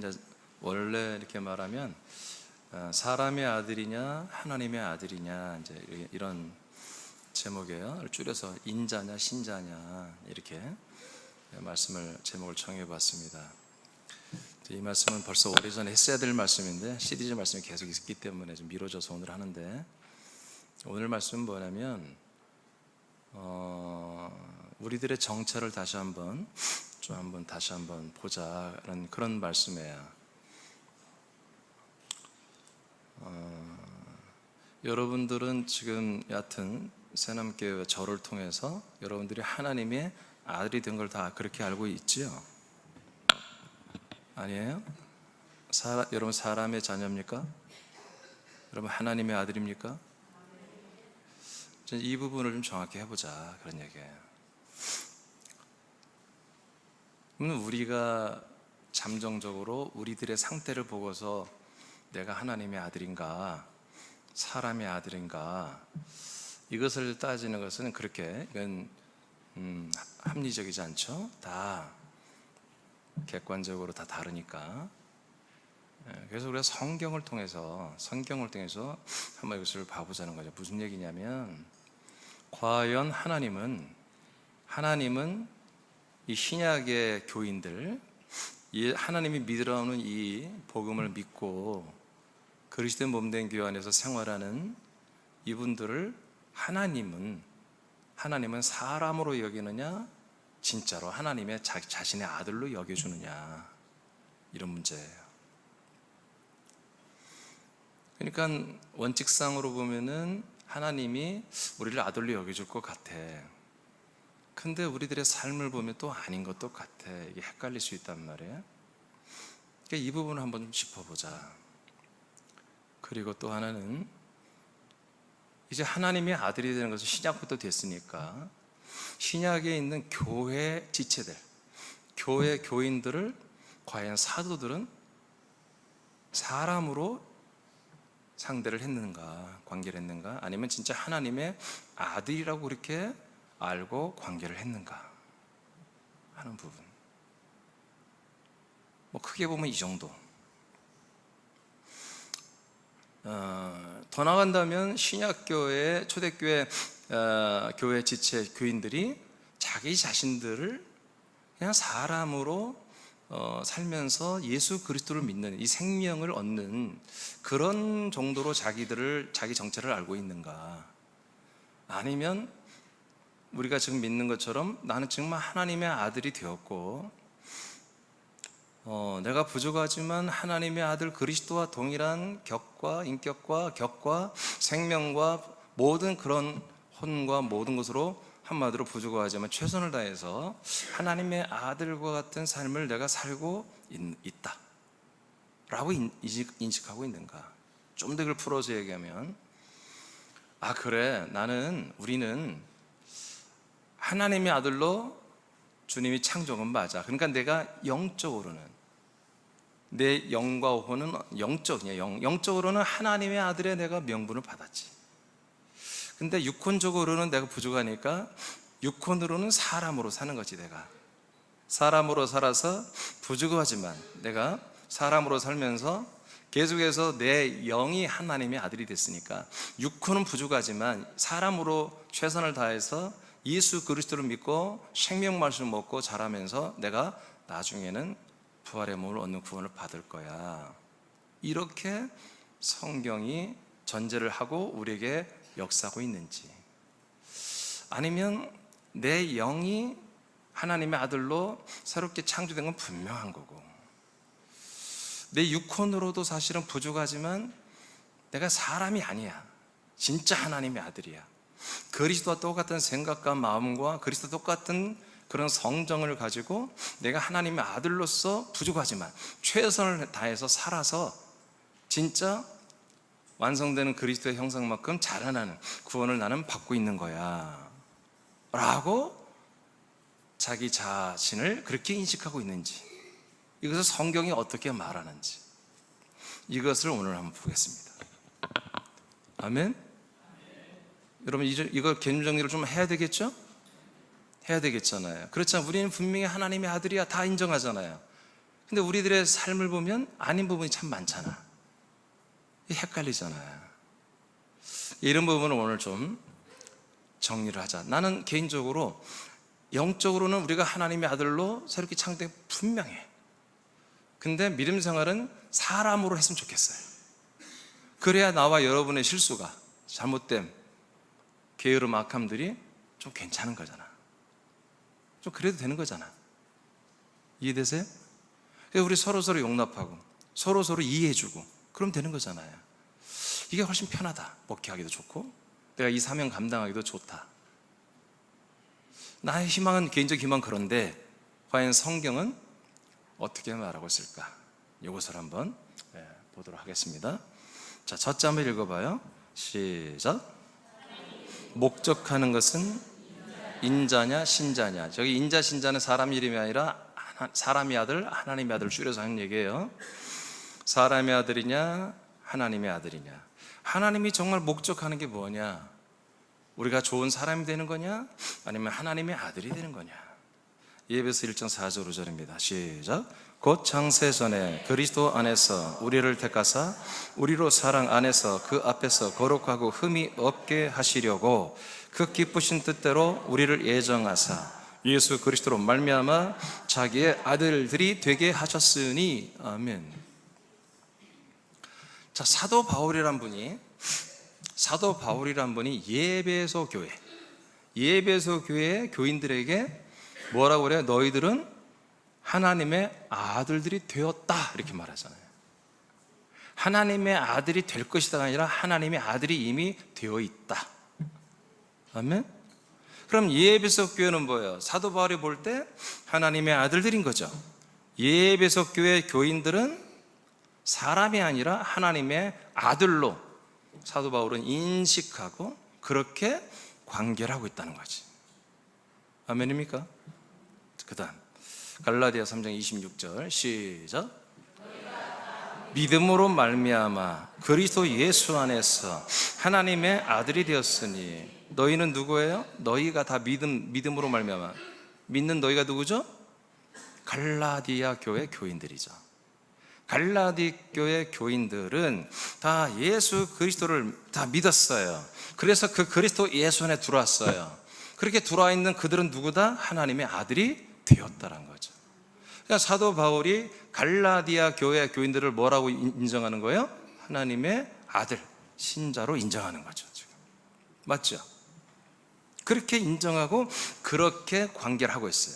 이제 원래 이렇게 말하면 사람의 아들이냐 하나님의 아들이냐 이제 이런 제목이에요. 줄여서 인자냐 신자냐 이렇게 제목을 정해봤습니다. 이 말씀은 벌써 오래전에 했어야 될 말씀인데 시리즈 말씀이 계속 있기 때문에 좀 미뤄져서 오늘 하는데, 오늘 말씀은 뭐냐면 우리들의 정체를 다시 한번 보자라는 그런 말씀이에요. 여러분들은 지금 여하튼 새남교회 저를 통해서 여러분들이 하나님의 아들이 된 걸 다 그렇게 알고 있지요? 아니에요? 여러분 사람의 자녀입니까? 여러분 하나님의 아들입니까? 이 부분을 좀 정확히 해보자 그런 얘기예요. 그러면 우리가 잠정적으로 우리들의 상태를 보고서 내가 하나님의 아들인가 사람의 아들인가 이것을 따지는 것은 그렇게 이건 합리적이지 않죠. 다 객관적으로 다 다르니까. 그래서 우리가 성경을 통해서 한번 이것을 봐보자는 거죠. 무슨 얘기냐면, 과연 하나님은 이 신약의 교인들, 이 하나님이 믿으라는 이 복음을 믿고 그리스도의 몸된 교회 안에서 생활하는 이분들을 하나님은 사람으로 여기느냐, 진짜로 하나님의 자신의 아들로 여겨주느냐, 이런 문제예요. 그러니까 원칙상으로 보면은 하나님이 우리를 아들로 여겨줄 것 같아. 근데 우리들의 삶을 보면 또 아닌 것도 같아. 이게 헷갈릴 수 있단 말이에요. 그러니까 이 부분을 한번 좀 짚어보자. 그리고 또 하나는, 이제 하나님의 아들이 되는 것은 신약부터 됐으니까 신약에 있는 교회 지체들, 교회 교인들을 과연 사도들은 사람으로 상대를 했는가, 관계를 했는가, 아니면 진짜 하나님의 아들이라고 그렇게 알고 관계를 했는가 하는 부분. 크게 보면 이 정도. 더 나간다면 신약교회, 초대교회 교회 지체 교인들이 자기 자신들을 그냥 사람으로 살면서 예수 그리스도를 믿는, 이 생명을 얻는 그런 정도로 자기 정체를 알고 있는가, 아니면 우리가 지금 믿는 것처럼 나는 정말 하나님의 아들이 되었고 내가 부족하지만 하나님의 아들 그리스도와 동일한 격과 인격과 격과 생명과 모든 그런 혼과 모든 것으로 한마디로 부족하지만 최선을 다해서 하나님의 아들과 같은 삶을 내가 살고 있다 라고 인식하고 있는가. 좀 더 그걸 풀어서 얘기하면, 그래, 우리는 하나님의 아들로 주님이 창조한 맞아. 그러니까 내가 영적으로는, 내 영과 혼은 영적으로는 하나님의 아들의 내가 명분을 받았지. 근데 육혼적으로는 내가 부족하니까 육혼으로는 사람으로 사는 거지. 내가 사람으로 살아서 부족하지만 내가 사람으로 살면서 계속해서 내 영이 하나님의 아들이 됐으니까 육혼은 부족하지만 사람으로 최선을 다해서 예수 그리스도를 믿고 생명 말씀을 먹고 자라면서 내가 나중에는 부활의 몸을 얻는 구원을 받을 거야. 이렇게 성경이 전제를 하고 우리에게 역사하고 있는지, 아니면 내 영이 하나님의 아들로 새롭게 창조된 건 분명한 거고, 내 육혼으로도 사실은 부족하지만 내가 사람이 아니야. 진짜 하나님의 아들이야. 그리스도와 똑같은 생각과 마음과 그리스도와 똑같은 그런 성정을 가지고 내가 하나님의 아들로서 부족하지만 최선을 다해서 살아서 진짜 완성되는 그리스도의 형상만큼 자라나는 구원을 나는 받고 있는 거야 라고 자기 자신을 그렇게 인식하고 있는지, 이것을 성경이 어떻게 말하는지, 이것을 오늘 한번 보겠습니다. 아멘? 여러분, 이거 개념 정리를 좀 해야 되겠죠? 해야 되겠잖아요. 그렇잖아요. 우리는 분명히 하나님의 아들이야 다 인정하잖아요. 근데 우리들의 삶을 보면 아닌 부분이 참 많잖아. 헷갈리잖아요. 이런 부분을 오늘 좀 정리를 하자. 나는 개인적으로 영적으로는 우리가 하나님의 아들로 새롭게 창조된 분명해. 근데 믿음 생활은 사람으로 했으면 좋겠어요. 그래야 나와 여러분의 실수가, 잘못됨, 게으름, 악함들이 좀 괜찮은 거잖아. 좀 그래도 되는 거잖아. 이해되세요? 그래서 우리 서로서로 용납하고 서로서로 이해해주고 그러면 되는 거잖아요. 이게 훨씬 편하다. 목회하기도 좋고 내가 이 사명 감당하기도 좋다. 나의 희망은, 개인적 희망은 그런데 과연 성경은 어떻게 말하고 있을까? 이것을 한번 보도록 하겠습니다. 자, 첫째 한번 읽어봐요. 시작. 목적하는 것은 인자냐 신자냐. 저기 인자 신자는 사람 이름이 아니라 사람의 아들, 하나님의 아들을 줄여서 하는 얘기예요. 사람의 아들이냐 하나님의 아들이냐. 하나님이 정말 목적하는 게 뭐냐? 우리가 좋은 사람이 되는 거냐? 아니면 하나님의 아들이 되는 거냐? 에베소 1장 4절 5절입니다. 시작. 곧 창세전에 그리스도 안에서 우리를 택하사 우리로 사랑 안에서 그 앞에서 거룩하고 흠이 없게 하시려고 그 기쁘신 뜻대로 우리를 예정하사 예수 그리스도로 말미암아 자기의 아들들이 되게 하셨으니. 아멘. 자, 사도 바울이란 분이 예배소 교회의 교인들에게 뭐라고 그래요? 너희들은 하나님의 아들들이 되었다, 이렇게 말하잖아요. 하나님의 아들이 될 것이다가 아니라 하나님의 아들이 이미 되어 있다. 아멘. 그럼 예배소 교회는 뭐예요? 사도 바울이 볼 때 하나님의 아들들인 거죠. 예배소 교회 교인들은 사람이 아니라 하나님의 아들로 사도 바울은 인식하고 그렇게 관계를 하고 있다는 거지. 아멘입니까? 그 다음 갈라디아 3장 26절 시작. 믿음으로 말미암아 그리스도 예수 안에서 하나님의 아들이 되었으니. 너희는 누구예요? 너희가 다 믿음으로 말미암아. 믿는 너희가 누구죠? 갈라디아 교회 교인들이죠. 갈라디 교회 교인들은 다 예수 그리스도를 다 믿었어요. 그래서 그 그리스도 예수 안에 들어왔어요. 그렇게 들어와 있는 그들은 누구다? 하나님의 아들이 되었다는 거죠. 그러니까 사도 바울이 갈라디아 교회 교인들을 뭐라고 인정하는 거예요? 하나님의 아들, 신자로 인정하는 거죠. 지금. 맞죠? 그렇게 인정하고 그렇게 관계를 하고 있어요.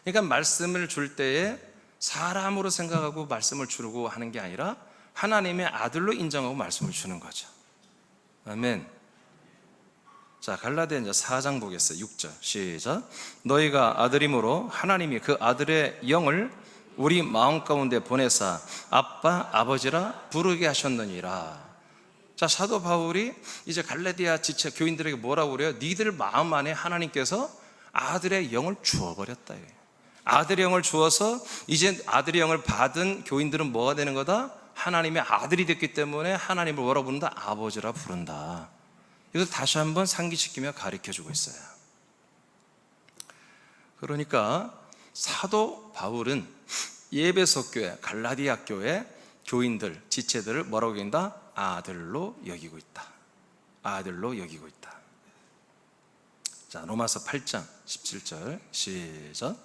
그러니까 말씀을 줄 때에 사람으로 생각하고 말씀을 주려고 하는 게 아니라 하나님의 아들로 인정하고 말씀을 주는 거죠. 아멘. 자, 갈라디아 4장 보겠어요. 6절 시작. 너희가 아들이므로 하나님이 그 아들의 영을 우리 마음 가운데 보내사 아빠 아버지라 부르게 하셨느니라. 자, 사도 바울이 이제 갈라디아 지체 교인들에게 뭐라고 그래요? 니들 마음 안에 하나님께서 아들의 영을 주어버렸다. 아들의 영을 주어서 이제 아들의 영을 받은 교인들은 뭐가 되는 거다? 하나님의 아들이 됐기 때문에 하나님을 뭐라고 부른다? 아버지라 부른다. 이것을 다시 한번 상기시키며 가르쳐주고 있어요. 그러니까 사도 바울은 예배소 교회, 갈라디아 교회 교인들, 지체들을 뭐라고 여긴다? 아들로 여기고 있다. 아들로 여기고 있다. 자, 로마서 8장 17절 시작.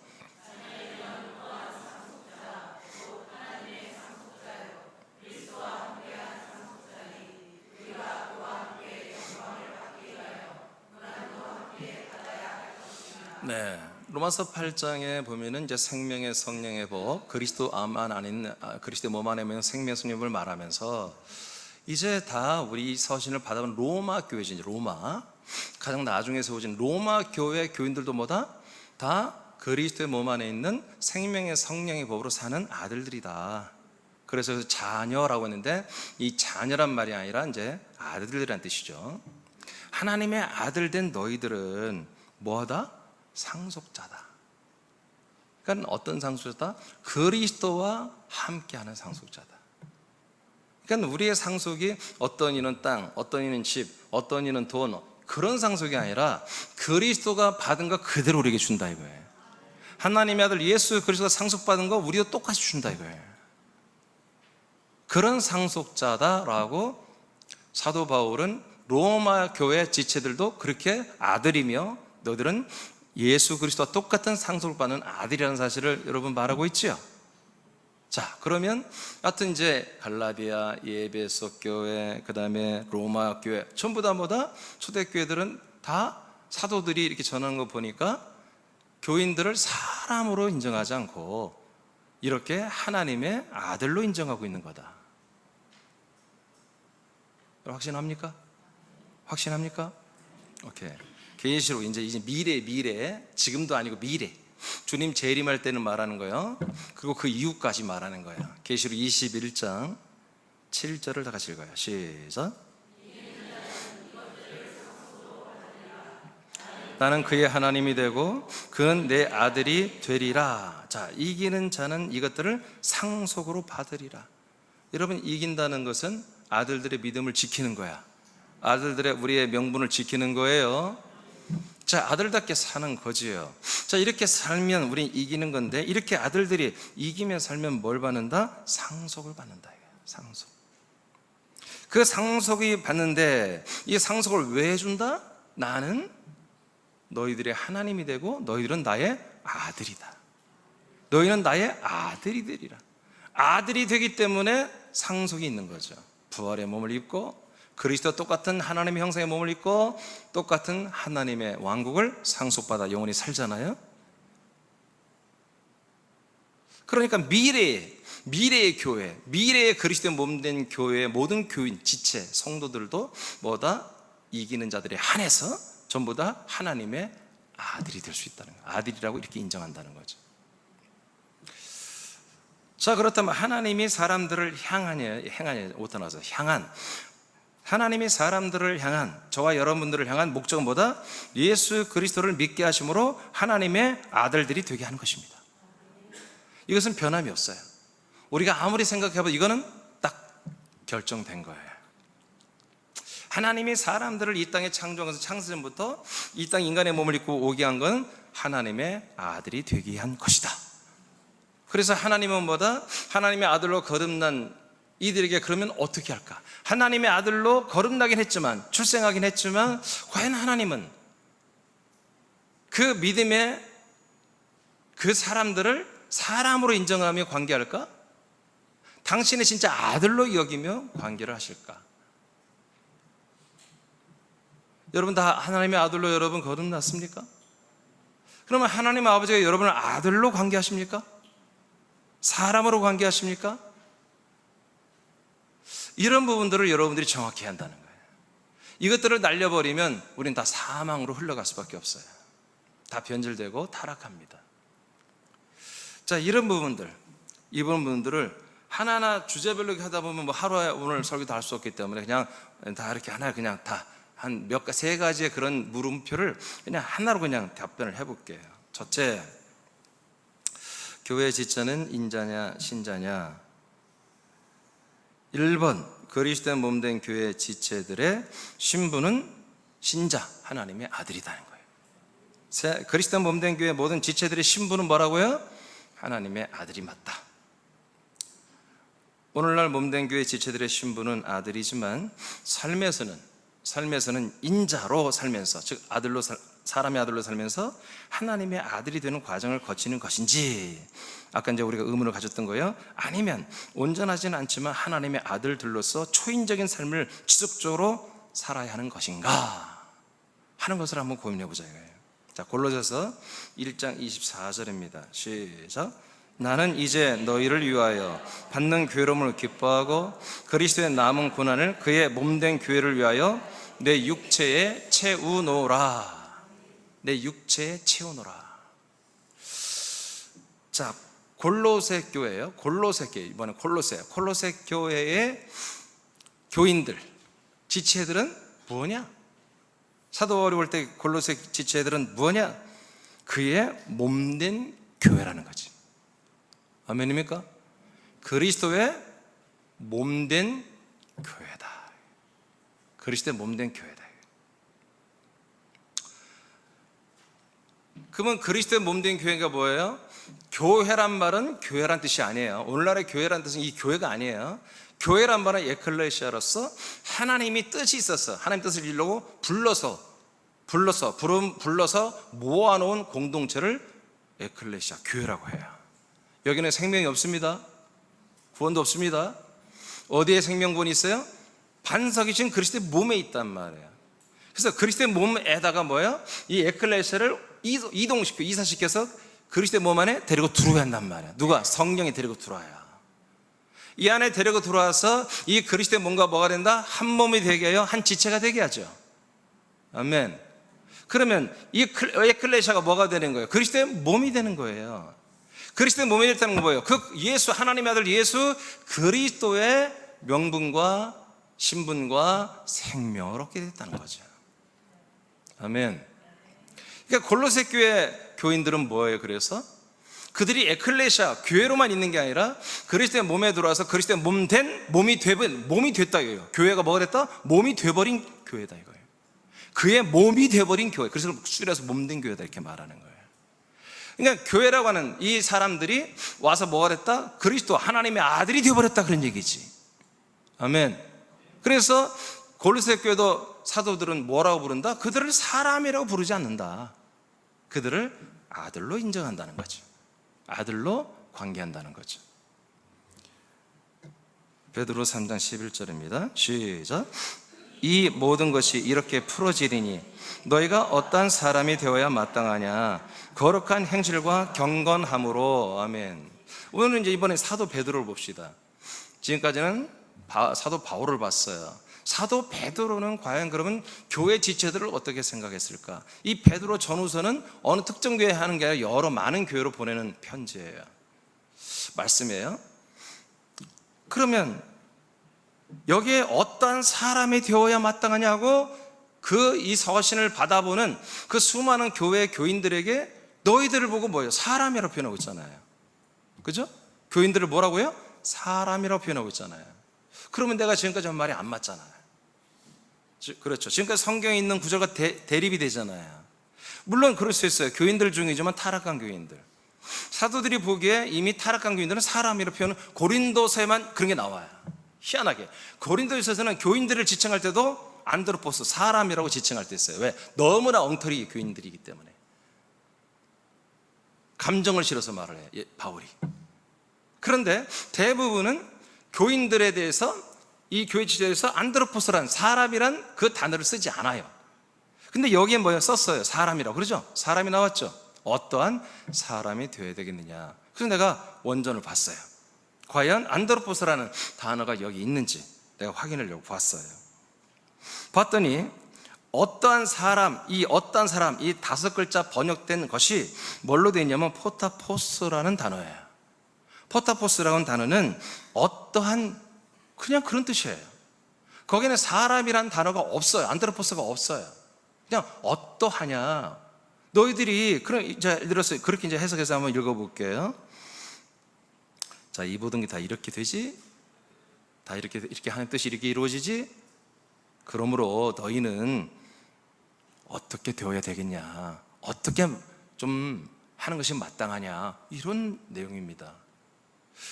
네, 로마서 8장에 보면은 이제 생명의 성령의 법, 그리스도 암만 아닌 그리스도의 몸 안에 있는 생명의 성령을 말하면서 이제 다 우리 서신을 받아본 로마 교회지. 로마 가장 나중에 세워진 로마 교회 교인들도 뭐다? 다 그리스도의 몸 안에 있는 생명의 성령의 법으로 사는 아들들이다. 그래서 자녀라고 했는데 이 자녀란 말이 아니라 이제 아들들이란 뜻이죠. 하나님의 아들 된 너희들은 뭐하다? 상속자다. 그러니까 어떤 상속자다? 그리스도와 함께하는 상속자다. 그러니까 우리의 상속이 어떤 이는 땅, 어떤 이는 집, 어떤 이는 돈, 그런 상속이 아니라 그리스도가 받은 거 그대로 우리에게 준다 이거예요. 하나님의 아들 예수 그리스도가 상속받은 거 우리도 똑같이 준다 이거예요. 그런 상속자다라고 사도 바울은 로마 교회 지체들도 그렇게 아들이며 너희들은 예수 그리스도와 똑같은 상속을 받는 아들이라는 사실을 여러분 말하고 있지요. 자, 그러면 하여튼 이제 갈라디아, 에베소 교회, 그 다음에 로마 교회 전부 다 뭐다? 초대교회들은 다 사도들이 이렇게 전하는 거 보니까 교인들을 사람으로 인정하지 않고 이렇게 하나님의 아들로 인정하고 있는 거다. 확신합니까? 확신합니까? 오케이. 계시록 이제 미래 지금도 아니고 미래 주님 재림할 때는 말하는 거예요. 그리고 그 이후까지 말하는 거예요. 계시록 21장 7절을 다 같이 읽어요. 시작. 나는 그의 하나님이 되고 그는 내 아들이 되리라. 자, 이기는 자는 이것들을 상속으로 받으리라. 여러분, 이긴다는 것은 아들들의 믿음을 지키는 거야. 아들들의 우리의 명분을 지키는 거예요. 자, 아들답게 사는 거지요. 자, 이렇게 살면 우린 이기는 건데, 이렇게 아들들이 이기며 살면 뭘 받는다? 상속을 받는다. 상속. 그 상속이 받는데, 이 상속을 왜 준다? 나는 너희들의 하나님이 되고 너희들은 나의 아들이다. 너희는 나의 아들이 되리라. 아들이 되기 때문에 상속이 있는 거죠. 부활의 몸을 입고 그리스도 똑같은 하나님의 형상의 몸을 입고 똑같은 하나님의 왕국을 상속받아 영원히 살잖아요. 그러니까 미래의 교회, 미래의 그리스도의 몸된 교회의 모든 교인, 지체, 성도들도 뭐다? 이기는 자들에 한해서 전부 다 하나님의 아들이 될 수 있다는 거예요. 아들이라고 이렇게 인정한다는 거죠. 자, 그렇다면 하나님이 사람들을 향한 하나님이 사람들을 향한 저와 여러분들을 향한 목적은 뭐다? 예수 그리스도를 믿게 하심으로 하나님의 아들들이 되게 하는 것입니다. 이것은 변함이 없어요. 우리가 아무리 생각해봐도 이거는 딱 결정된 거예요. 하나님이 사람들을 이 땅에 창조하면서 창세전부터 이 땅 인간의 몸을 입고 오게 한 건 하나님의 아들이 되게 한 것이다. 그래서 하나님은 뭐다? 하나님의 아들로 거듭난 이들에게 그러면 어떻게 할까? 하나님의 아들로 거듭나긴 했지만, 출생하긴 했지만, 과연 하나님은 그 믿음의 그 사람들을 사람으로 인정하며 관계할까? 당신의 진짜 아들로 여기며 관계를 하실까? 여러분 다 하나님의 아들로 여러분 거듭났습니까? 그러면 하나님 아버지가 여러분을 아들로 관계하십니까? 사람으로 관계하십니까? 이런 부분들을 여러분들이 정확히 해야 한다는 거예요. 이것들을 날려버리면 우린 다 사망으로 흘러갈 수밖에 없어요. 다 변질되고 타락합니다. 자, 이런 부분들을 하나하나 주제별로 하다 보면 뭐 하루에 오늘 설교도 할 수 없기 때문에 그냥 다 이렇게 하나 그냥 다 한 세 가지의 그런 물음표를 그냥 하나로 그냥 답변을 해볼게요. 첫째, 교회 지체는 인자냐 신자냐? 1번, 그리스도의 몸된 교회 지체들의 신분은 신자, 하나님의 아들이라는 거예요. 그리스도의 몸된 교회 모든 지체들의 신분은 뭐라고요? 하나님의 아들이 맞다. 오늘날 몸된 교회 지체들의 신분은 아들이지만 삶에서는 인자로 살면서, 즉 아들로 사람의 아들로 살면서 하나님의 아들이 되는 과정을 거치는 것인지, 아까 이제 우리가 의문을 가졌던 거예요. 아니면 온전하지는 않지만 하나님의 아들들로서 초인적인 삶을 지속적으로 살아야 하는 것인가 하는 것을 한번 고민해 보자 이거예요. 자, 골로새서 1장 24절입니다. 시작. 나는 이제 너희를 위하여 받는 괴로움을 기뻐하고 그리스도의 남은 고난을 그의 몸된 교회를 위하여 내 육체에 채우노라. 내 육체에 채우노라. 자, 골로새 교회예요. 골로새 교회, 이번에 콜로새 교회의 교인들, 지체들은 뭐냐? 사도 바울이 볼 때 골로새 지체들은 뭐냐? 그의 몸된 교회라는 거지. 아멘입니까? 그리스도의 몸된 교회다. 그리스도의 몸된 교회다. 그러면 그리스도의 몸된 교회가 뭐예요? 교회란 말은 교회란 뜻이 아니에요. 오늘날의 교회란 뜻은 이 교회가 아니에요. 교회란 말은 에클레시아로서 하나님이 뜻이 있었어. 하나님 뜻을 이루려고 불러서 모아놓은 공동체를 에클레시아, 교회라고 해요. 여기는 생명이 없습니다. 구원도 없습니다. 어디에 생명구원이 있어요? 반석이신 그리스도의 몸에 있단 말이에요. 그래서 그리스도의 몸에다가 뭐예요? 이 에클레시아를 이사시켜서 그리스도의 몸 안에 데리고 들어야 한단 말이에요. 누가? 성령이 데리고 들어와요. 이 안에 데리고 들어와서 이 그리스도의 몸과 뭐가 된다? 한 몸이 되게 하여 한 지체가 되게 하죠. 아멘. 그러면 이 에클레시아가 뭐가 되는 거예요? 그리스도의 몸이 되는 거예요. 그리스도의 몸이 됐다는 건 뭐예요? 그 예수, 하나님의 아들 예수 그리스도의 명분과 신분과 생명을 얻게 됐다는 거죠. 아멘. 그러니까 골로새 교회 교인들은 뭐예요? 그래서 그들이 에클레시아, 교회로만 있는 게 아니라 그리스도의 몸에 들어와서 그리스도의 몸이 됐다 이거예요. 교회가 뭐가 됐다? 몸이 돼버린 교회다 이거예요. 그의 몸이 돼버린 교회. 그래서 줄여서 몸된 교회다 이렇게 말하는 거예요. 그러니까 교회라고 하는 이 사람들이 와서 뭐가 됐다? 그리스도 하나님의 아들이 되어버렸다 그런 얘기지. 아멘. 그래서 골로새 교회도 사도들은 뭐라고 부른다? 그들을 사람이라고 부르지 않는다. 그들을 아들로 인정한다는 거죠. 아들로 관계한다는 거죠. 베드로 3장 11절입니다. 시작. 이 모든 것이 이렇게 풀어지리니 너희가 어떠한 사람이 되어야 마땅하냐? 거룩한 행실과 경건함으로. 아멘. 오늘은 이제 이번에 사도 베드로를 봅시다. 지금까지는 사도 바울을 봤어요. 사도 베드로는 과연 그러면 교회 지체들을 어떻게 생각했을까? 이 베드로 전후서는 어느 특정 교회에 하는 게 아니라 여러 많은 교회로 보내는 편지예요. 말씀이에요. 그러면 여기에 어떠한 사람이 되어야 마땅하냐고 이 서신을 받아보는 그 수많은 교회 교인들에게 너희들을 보고 뭐예요? 사람이라고 표현하고 있잖아요. 그죠? 교인들을 뭐라고요? 사람이라고 표현하고 있잖아요. 그러면 내가 지금까지 한 말이 안 맞잖아요. 그렇죠. 지금까지 성경에 있는 구절과 대립이 되잖아요. 물론 그럴 수 있어요. 교인들 중이지만 타락한 교인들. 사도들이 보기에 이미 타락한 교인들은 사람이라고 표현은 고린도서에만 그런 게 나와요. 희한하게 고린도서에서는 교인들을 지칭할 때도 안드로포스, 사람이라고 지칭할 때 있어요. 왜? 너무나 엉터리 교인들이기 때문에. 감정을 실어서 말을 해요, 바울이. 그런데 대부분은 교인들에 대해서 이 교회 지체에서 안드로포스란 사람이란 그 단어를 쓰지 않아요. 근데 여기에 뭐예요? 썼어요. 사람이라고. 그러죠? 사람이 나왔죠. 어떠한 사람이 되어야 되겠느냐. 그래서 내가 원전을 봤어요. 과연 안드로포스라는 단어가 여기 있는지 내가 확인하려고 봤어요. 봤더니 어떠한 사람, 이 다섯 글자 번역된 것이 뭘로 되어 있냐면 포타포스라는 단어예요. 포타포스라는 단어는 어떠한 그냥 그런 뜻이에요. 거기는 사람이란 단어가 없어요. 안드로포스가 없어요. 그냥 어떠하냐. 너희들이 예를 들어서 그렇게 이제 해석해서 한번 읽어볼게요. 자, 이 모든 게 다 이렇게 되지? 다 이렇게 하는 뜻이 이렇게 이루어지지? 그러므로 너희는 어떻게 되어야 되겠냐? 어떻게 좀 하는 것이 마땅하냐? 이런 내용입니다.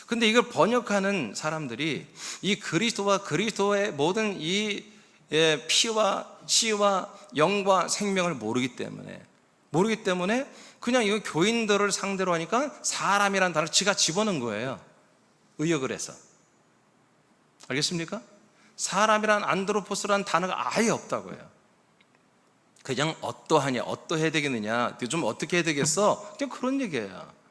근데 이걸 번역하는 사람들이 이 그리스도와 그리스도의 모든 이 피와 씨와 영과 생명을 모르기 때문에 그냥 이거 교인들을 상대로 하니까 사람이라는 단어를 지가 집어넣은 거예요. 의역을 해서. 알겠습니까? 사람이란 안드로포스라는 단어가 아예 없다고요. 그냥 어떠하냐, 어떠해야 되겠느냐, 좀 어떻게 해야 되겠어? 그냥 그런 얘기예요.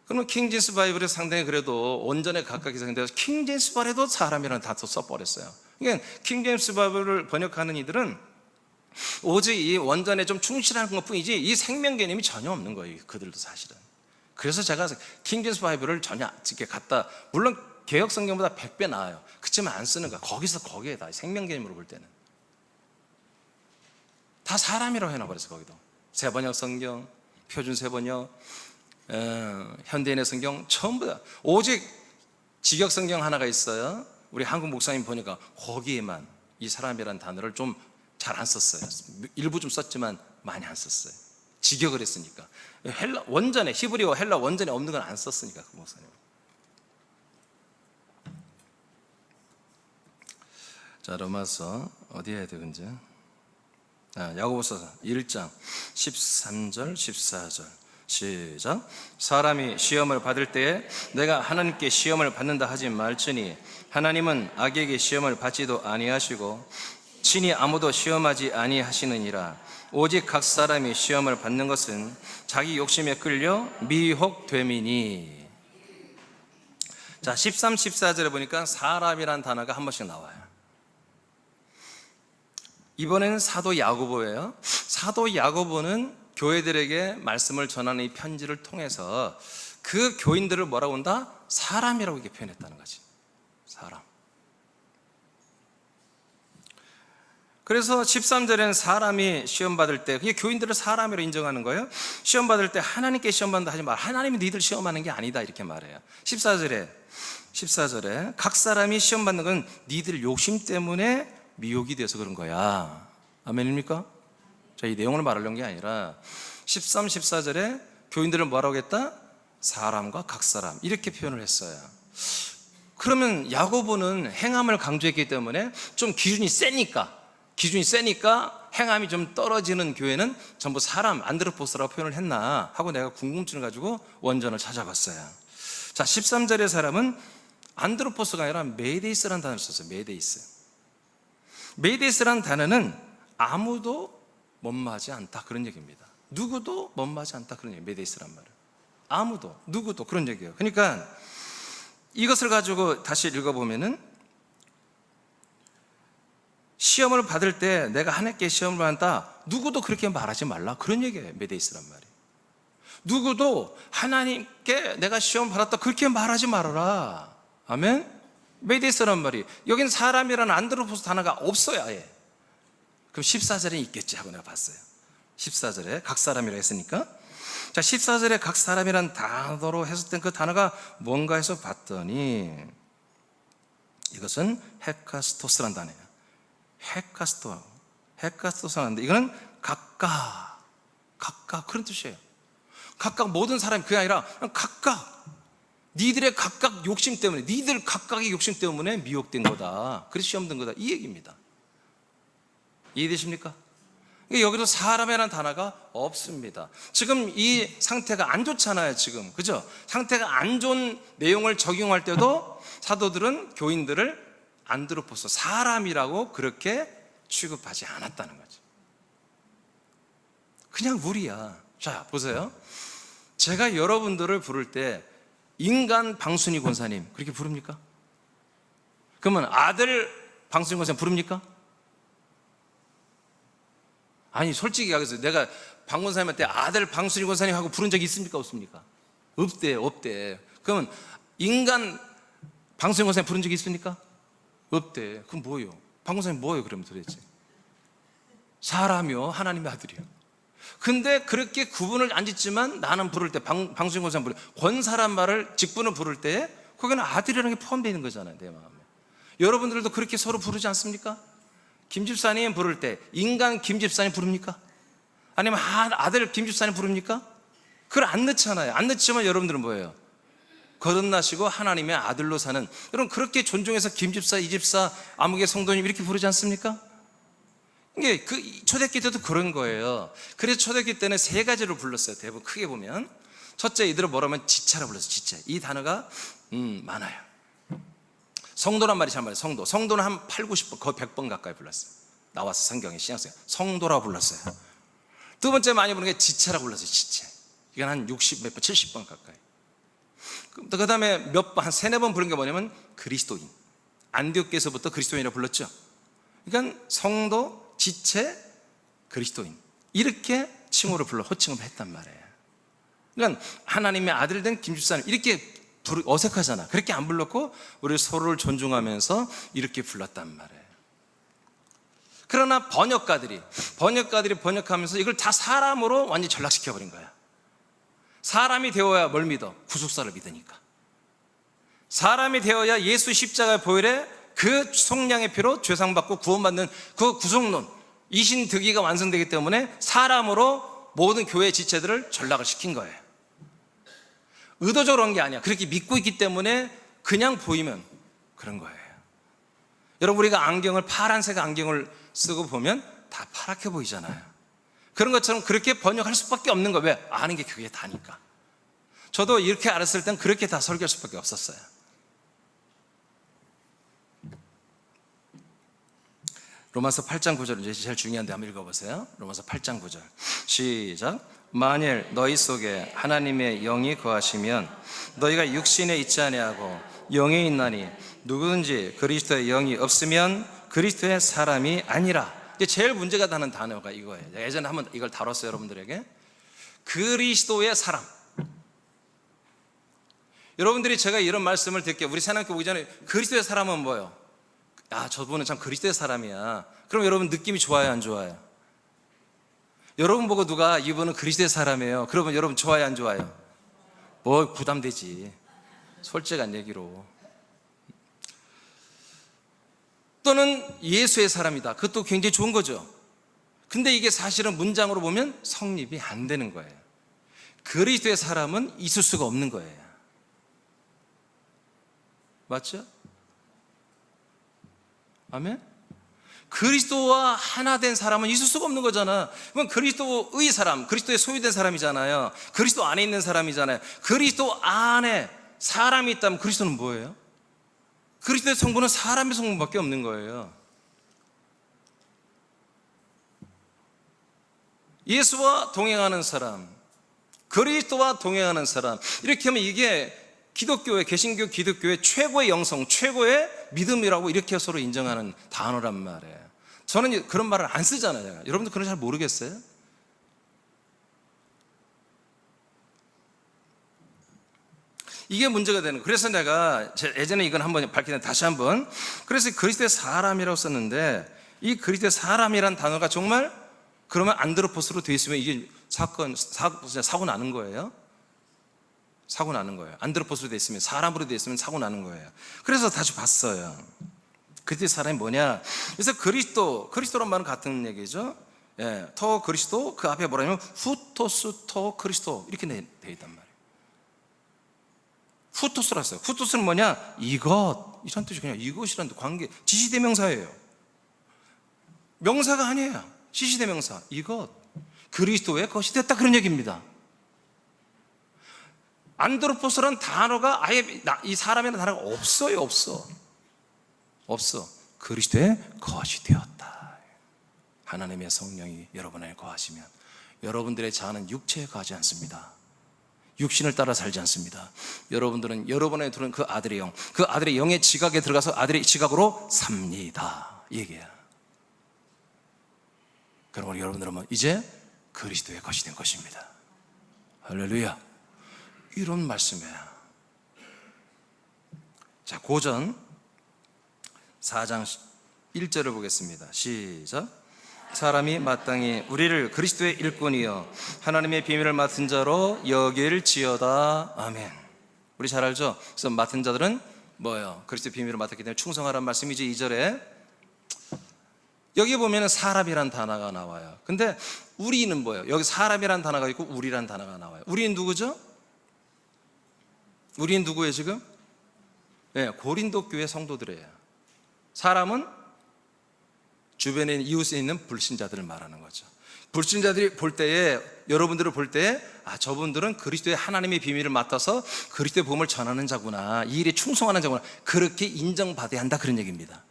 그러면 킹제임스 바이블에 상당히 그래도 원전에 가깝게 생각돼서 킹제임스 바이블에도 사람이라는 단어 써버렸어요. 그러니까 킹제임스 바이블을 번역하는 이들은 오직 이 원전에 좀 충실한 것뿐이지 이 생명 개념이 전혀 없는 거예요. 그들도 사실은. 그래서 제가 킹제임스 바이블을 전혀 이렇게 갖다, 물론 개혁 성경보다 100배 나아요. 그렇지만 안 쓰는 거야. 거기에 다 생명 개념으로 볼 때는 다 사람이라고 해놔버렸어. 거기도 세번역 성경, 표준 세번역, 현대인의 성경 전부 다 오직 직역 성경 하나가 있어요. 우리 한국 목사님 보니까 거기에만 이 사람이라는 단어를 좀 잘 안 썼어요. 일부 좀 썼지만 많이 안 썼어요. 직역을 했으니까. 헬라 원전에, 히브리어 헬라 원전에 없는 건 안 썼으니까, 그 목사님. 자, 로마서 어디 해야 돼, 근데? 야고보서 1장 13절 14절 시작. 사람이 시험을 받을 때에 내가 하나님께 시험을 받는다 하지 말지니 하나님은 악에게 시험을 받지도 아니하시고 친히 아무도 시험하지 아니하시느니라. 오직 각 사람이 시험을 받는 것은 자기 욕심에 끌려 미혹됨이니. 자, 13, 14절에 보니까 사람이란 단어가 한 번씩 나와요. 이번에는 사도 야고보예요. 사도 야고보는 교회들에게 말씀을 전하는 이 편지를 통해서 그 교인들을 뭐라고 한다? 사람이라고 이렇게 표현했다는 거지. 사람. 그래서 13절에는 사람이 시험 받을 때, 그게 교인들을 사람으로 인정하는 거예요. 시험 받을 때 하나님께 시험 받는다 하지 말. 하나님이 너희들 시험하는 게 아니다, 이렇게 말해요. 14절에 각 사람이 시험 받는 건 너희들 욕심 때문에 미혹이 돼서 그런 거야. 아멘입니까? 자, 이 내용을 말하려는 게 아니라 13, 14절에 교인들을 뭐라고 했다? 사람과 각 사람, 이렇게 표현을 했어요. 그러면 야고보는 행함을 강조했기 때문에 좀 기준이 세니까 행함이 좀 떨어지는 교회는 전부 사람, 안드로포스라고 표현을 했나 하고 내가 궁금증을 가지고 원전을 찾아봤어요. 자, 13절의 사람은 안드로포스가 아니라 메데이스라는 단어를 썼어요. 메데이스라는 단어는 아무도 못마지 않다, 그런 얘기입니다. 누구도 못마지 않다, 그런 얘기예요. 메데이스란 말은 아무도, 누구도, 그런 얘기예요. 그러니까 이것을 가지고 다시 읽어보면은 시험을 받을 때 내가 하나님께 시험을 받는다, 누구도 그렇게 말하지 말라, 그런 얘기예요. 메데이스란 말이. 누구도 하나님께 내가 시험 받았다 그렇게 말하지 말아라. 아멘. 메데이스란 말이, 여긴 사람이라는 안드로포스 단어가 없어요, 아예. 그럼 14절에 있겠지 하고 내가 봤어요. 14절에 각 사람이라 했으니까. 자, 14절에 각 사람이란 단어로 해석된 그 단어가 뭔가 해서 봤더니 이것은 헤카스토스란 단어예요. 헤카스토스라는데 이거는 각각 그런 뜻이에요. 각각, 모든 사람이, 그게 아니라 각각 니들의 각각 욕심 때문에, 니들 각각의 욕심 때문에 미혹된 거다, 그래서 시험된 거다, 이 얘기입니다. 이해되십니까? 여기도 사람이라는 단어가 없습니다. 지금 이 상태가 안 좋잖아요, 지금. 그죠? 상태가 안 좋은 내용을 적용할 때도 사도들은 교인들을 안드로포스, 사람이라고 그렇게 취급하지 않았다는 거죠. 그냥 우리야. 자, 보세요. 제가 여러분들을 부를 때 인간 방순희 권사님 그렇게 부릅니까? 그러면 아들 방순희 권사님 부릅니까? 아니, 솔직히 얘기해서 내가 방 권사님한테 아들 방순희 권사님 하고 부른 적이 있습니까? 없습니까? 없대. 그러면 인간 방순희 권사님 부른 적이 있습니까? 없대. 그럼 뭐예요? 방 권사님 뭐예요, 그러면 도대체? 사람이요, 하나님의 아들이요. 근데 그렇게 구분을 안 짓지만 나는 부를 때, 방순희 권사님 부를 때, 권사란 말을, 직분을 부를 때 거기는 아들이라는 게 포함되어 있는 거잖아요, 내 마음에. 여러분들도 그렇게 서로 부르지 않습니까? 김집사님 부를 때 인간 김집사님 부릅니까? 아니면 아들 김집사님 부릅니까? 그걸 안 넣잖아요. 안 넣지만 여러분들은 뭐예요? 거듭나시고 하나님의 아들로 사는, 여러분 그렇게 존중해서 김집사, 이집사, 아무개 성도님 이렇게 부르지 않습니까? 이게 그 초대기 때도 그런 거예요. 그래서 초대기 때는 세 가지로 불렀어요. 대부분 크게 보면 첫째, 이들을 뭐라면 지체라 불렀어요. 지체. 이 단어가 많아요. 성도란 말이 잘 말해요. 성도는 한 8, 90번, 거의 100번 가까이 불렀어요. 나와서 성경에 신약성에 성도라고 불렀어요. 두 번째 많이 부르는 게 지체라고 불렀어요. 지체. 이건 한 60 몇 번, 70번 가까이. 그 다음에 몇 번, 한 3, 4번 부른 게 뭐냐면 그리스도인. 안디옥에서부터 그리스도인이라고 불렀죠. 그러니까 성도, 지체, 그리스도인, 이렇게 칭호를 호칭을 했단 말이에요. 그러니까 하나님의 아들 된 김집사님 이렇게 어색하잖아. 그렇게 안 불렀고 우리 서로를 존중하면서 이렇게 불렀단 말이에요. 그러나 번역가들이 번역하면서 이걸 다 사람으로 완전히 전락시켜버린 거야. 사람이 되어야 뭘 믿어? 구속사를 믿으니까. 사람이 되어야 예수 십자가의 보혈에 그 속량의 피로 죄상받고 구원받는 그 구속론, 이신득이가 완성되기 때문에 사람으로 모든 교회 지체들을 전락을 시킨 거예요. 의도적으로 한 게 아니야. 그렇게 믿고 있기 때문에 그냥 보이면 그런 거예요. 여러분, 우리가 안경을, 파란색 안경을 쓰고 보면 다 파랗게 보이잖아요. 그런 것처럼 그렇게 번역할 수밖에 없는 거예요. 왜? 아는 게 그게 다니까. 저도 이렇게 알았을 땐 그렇게 다 설교할 수밖에 없었어요. 로마서 8장 9절, 이제 제일 중요한데 한번 읽어보세요. 로마서 8장 9절 시작. 만일 너희 속에 하나님의 영이 거하시면 너희가 육신에 있지 아니하고 영에 있나니 누구든지 그리스도의 영이 없으면 그리스도의 사람이 아니라. 이게 제일 문제가 되는 단어가 이거예요. 예전에 한번 이걸 다뤘어요, 여러분들에게. 그리스도의 사람. 여러분들이 제가 이런 말씀을 듣게, 우리 새학교 오기 전에 그리스도의 사람은 뭐예요? 아, 저분은 참 그리스도의 사람이야. 그럼 여러분 느낌이 좋아요, 안 좋아요? 여러분 보고 누가 이분은 그리스도의 사람이에요, 그러면 여러분 좋아요, 안 좋아요? 뭐 부담되지, 솔직한 얘기로. 또는 예수의 사람이다, 그것도 굉장히 좋은 거죠. 근데 이게 사실은 문장으로 보면 성립이 안 되는 거예요. 그리스도의 사람은 있을 수가 없는 거예요. 맞죠? 아멘? 그리스도와 하나 된 사람은 있을 수가 없는 거잖아. 그럼 그리스도의 사람, 그리스도의 소유된 사람이잖아요. 그리스도 안에 있는 사람이잖아요. 그리스도 안에 사람이 있다면 그리스도는 뭐예요? 그리스도의 성분은 사람의 성분밖에 없는 거예요. 예수와 동행하는 사람, 그리스도와 동행하는 사람, 이렇게 하면 이게 기독교의, 개신교 기독교의 최고의 영성, 최고의 믿음이라고 이렇게 서로 인정하는 단어란 말이에요. 저는 그런 말을 안 쓰잖아요. 여러분들 그런 잘 모르겠어요? 이게 문제가 되는 거예요. 그래서 내가 예전에 이건 한번 밝히는데 다시 한번, 그래서 그리스도의 사람이라고 썼는데, 이 그리스도의 사람이란 단어가 정말 그러면 안드로포스로 되어 있으면 이게 사고 나는 거예요. 사고 나는 거예요. 안드로포스로 되어 있으면, 사람으로 되어 있으면 사고 나는 거예요. 그래서 다시 봤어요. 그리스도의 사람이 뭐냐. 그래서 그리스도란 말은 같은 얘기죠. 예, 토 그리스도, 그 앞에 뭐라냐면 후토스 토 그리스도, 이렇게 되어 있단 말이에요. 후토스라 했어요. 후토스는 뭐냐? 이것, 이런 뜻이 그냥 이것이라는 관계, 지시대명사예요. 명사가 아니에요. 지시대명사. 이것, 그리스도의 것이 됐다, 그런 얘기입니다. 안드로포스라는 단어가 아예 이 사람이라는 단어가 없어요. 없어. 그리스도의 것이 되었다. 하나님의 성령이 여러분 안에 거하시면 여러분들의 자아는 육체에 거하지 않습니다. 육신을 따라 살지 않습니다. 여러분들은 여러분 안에 들어온 그 아들의 영, 그 아들의 영의 지각에 들어가서 아들의 지각으로 삽니다, 얘기야. 그러므로 여러분들은 이제 그리스도의 것이 된 것입니다. 할렐루야. 이런 말씀이에요. 자, 고전 4장 1절을 보겠습니다. 시작. 사람이 마땅히 우리를 그리스도의 일꾼이여 하나님의 비밀을 맡은 자로 여길지어다. 아멘. 우리 잘 알죠? 그래서 맡은 자들은 뭐예요? 그리스도의 비밀을 맡았기 때문에 충성하라는 말씀이죠. 2절에 여기 보면 사람이란 단어가 나와요. 근데 우리는 뭐예요? 여기 사람이란 단어가 있고 우리란 단어가 나와요. 우리는 누구죠? 우리는 누구예요 지금? 네, 고린도 교회 성도들이에요. 사람은 주변에 있는 이웃에 있는 불신자들을 말하는 거죠. 불신자들이 볼 때에, 여러분들을 볼 때에, 아, 저분들은 그리스도의 하나님의 비밀을 맡아서 그리스도의 복음을 전하는 자구나, 이 일에 충성하는 자구나, 그렇게 인정받아야 한다, 그런 얘기입니다.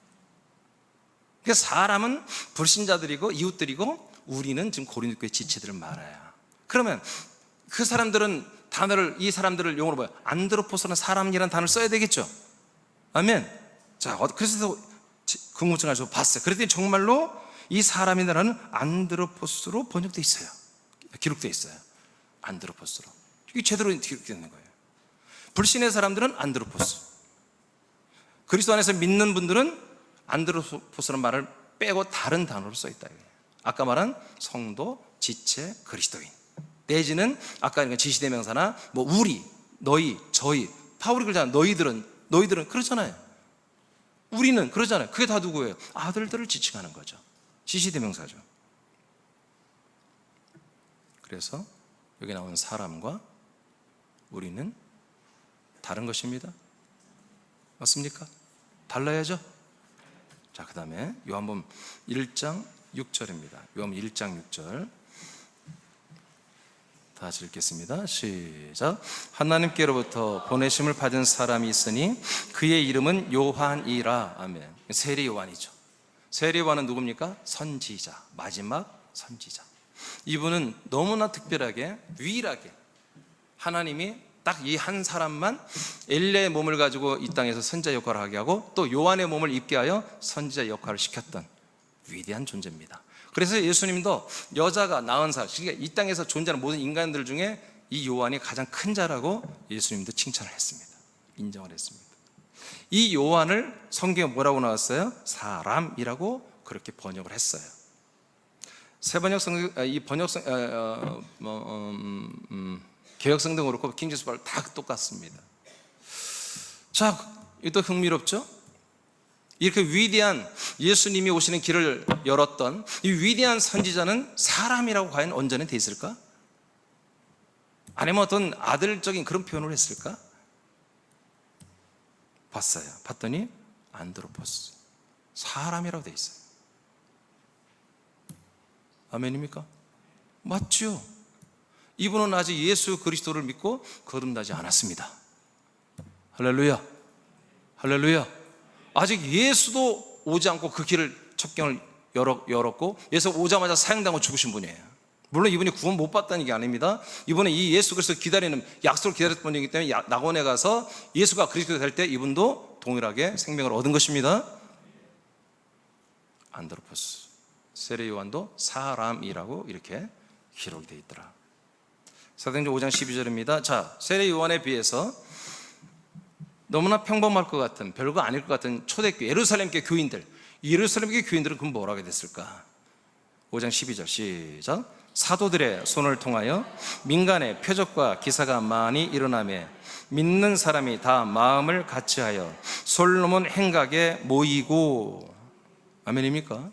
그러니까 사람은 불신자들이고 이웃들이고, 우리는 지금 고린도 교회 지체들을 말해요. 그러면 그 사람들은 단어를, 이 사람들을 용어로 뭐야? 안드로포스라는 사람이라는 단어를 써야 되겠죠. 아멘. 자, 그래서 궁금증을 가지고 봤어요. 그랬더니 정말로 이 사람이라는 안드로포스로 번역되어 있어요. 기록되어 있어요. 안드로포스로. 이게 제대로 기록되어 있는 거예요. 불신의 사람들은 안드로포스, 그리스도 안에서 믿는 분들은 안드로포스라는 말을 빼고 다른 단어로 써 있다. 아까 말한 성도, 지체, 그리스도인, 내지는 아까 지시대명사나 뭐 우리, 너희, 저희. 바울이 그러잖아요. 너희들은 그렇잖아요. 우리는 그러잖아요. 그게 다 누구예요? 아들들을 지칭하는 거죠. 지시대명사죠. 그래서 여기 나온 사람과 우리는 다른 것입니다. 맞습니까? 달라야죠. 자, 그 다음에 요한복음 1장 6절입니다. 요한복음 1장 6절 다 같이 읽겠습니다. 시작. 하나님께로부터 보내심을 받은 사람이 있으니 그의 이름은 요한이라. 아멘. 세례 요한이죠. 세례 요한은 누굽니까? 선지자, 마지막 선지자. 이분은 너무나 특별하게, 유일하게 하나님이 딱 이 한 사람만 엘리야의 몸을 가지고 이 땅에서 선지자 역할을 하게 하고 또 요한의 몸을 입게 하여 선지자 역할을 시켰던 위대한 존재입니다. 그래서 예수님도 여자가 낳은 사, 그러니까 이 땅에서 존재하는 모든 인간들 중에 이 요한이 가장 큰 자라고 예수님도 칭찬을 했습니다. 인정을 했습니다. 이 요한을 성경에 뭐라고 나왔어요? 사람이라고 그렇게 번역을 했어요. 새 번역성, 이 번역성, 개혁성도 그렇고 킹제임스 바이블 다 똑같습니다. 자, 이것도 흥미롭죠? 이렇게 위대한 예수님이 오시는 길을 열었던 이 위대한 선지자는 사람이라고 과연 언제는 돼 있을까? 아니면 어떤 아들적인 그런 표현을 했을까? 봤어요. 봤더니 안드로포스, 사람이라고 돼 있어요. 아멘입니까? 맞죠? 이분은 아직 예수 그리스도를 믿고 거듭나지 않았습니다. 할렐루야, 할렐루야. 아직 예수도 오지 않고 그 길을 첩경을 열었고 예수 오자마자 사형당하고 죽으신 분이에요. 물론 이분이 구원 못 받다는 게 아닙니다. 이분은 이 예수 그리스도 기다리는, 약속을 기다렸던 분이기 때문에 낙원에 가서 예수가 그리스도가 될 때 이분도 동일하게 생명을 얻은 것입니다. 안드로포스, 세례 요한도 사람이라고 이렇게 기록이 되어 있더라. 사도행전 5장 12절입니다. 자, 세례 요한에 비해서 너무나 평범할 것 같은, 별거 아닐 것 같은 초대교회, 예루살렘교회 교인들, 예루살렘교회 교인들은 그럼 뭘 하게 됐을까? 5장 12절 시작. 사도들의 손을 통하여 민간의 표적과 기사가 많이 일어나며 믿는 사람이 다 마음을 같이하여 솔로몬 행각에 모이고. 아멘입니까?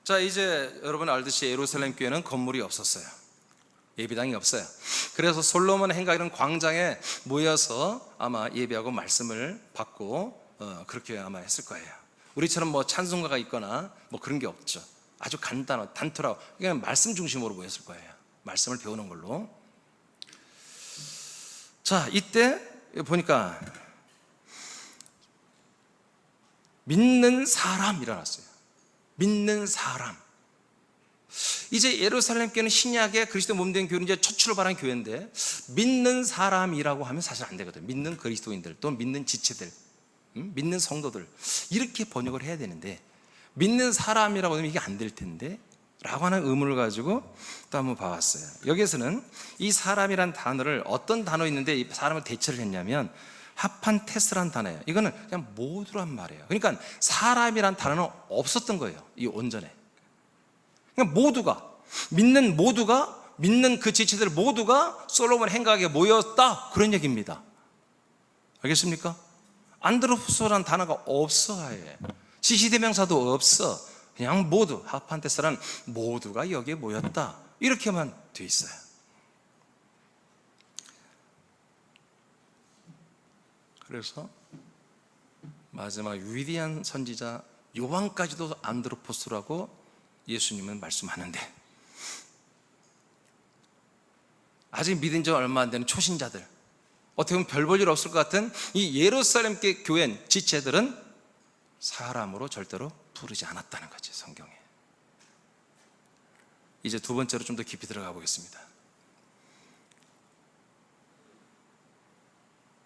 자, 이제 여러분 알듯이 예루살렘 교회는 건물이 없었어요. 예배당이 없어요. 그래서 솔로몬 행각이라는 광장에 모여서 아마 예배하고 말씀을 받고 그렇게 아마 했을 거예요. 우리처럼 뭐 찬송가가 있거나 뭐 그런 게 없죠. 아주 간단하고 단촐하고 그냥 말씀 중심으로 모였을 거예요. 말씀을 배우는 걸로. 자, 이때 보니까 믿는 사람 일어났어요. 믿는 사람. 이제 예루살렘 교회는 신약의 그리스도 몸된 교회는 이제 첫 출발한 교회인데 믿는 사람이라고 하면 사실 안 되거든. 믿는 그리스도인들, 또 믿는 지체들, 믿는 성도들 이렇게 번역을 해야 되는데 믿는 사람이라고 하면 이게 안 될 텐데 라고 하는 의문을 가지고 또 한번 봐왔어요. 여기에서는 이 사람이란 단어를 어떤 단어 있는데 이 사람을 대체를 했냐면 하판테스란 단어예요. 이거는 그냥 모두란 말이에요. 그러니까 사람이란 단어는 없었던 거예요. 이 원전에. 그냥 모두가, 믿는 그 지체들 모두가 솔로몬 행각에 모였다, 그런 얘기입니다. 알겠습니까? 안드로포스라는 단어가 없어. 아예 지시대명사도 없어. 그냥 모두, 하판테스란 모두가 여기에 모였다, 이렇게만 돼 있어요. 그래서 마지막 위대한 선지자 요한까지도 안드로포스라고 예수님은 말씀하는데 아직 믿은 지 얼마 안 되는 초신자들, 어떻게 보면 별 볼 일 없을 것 같은 이 예루살렘 교회 지체들은 사람으로 절대로 부르지 않았다는 거지, 성경에. 이제 두 번째로 좀 더 깊이 들어가 보겠습니다.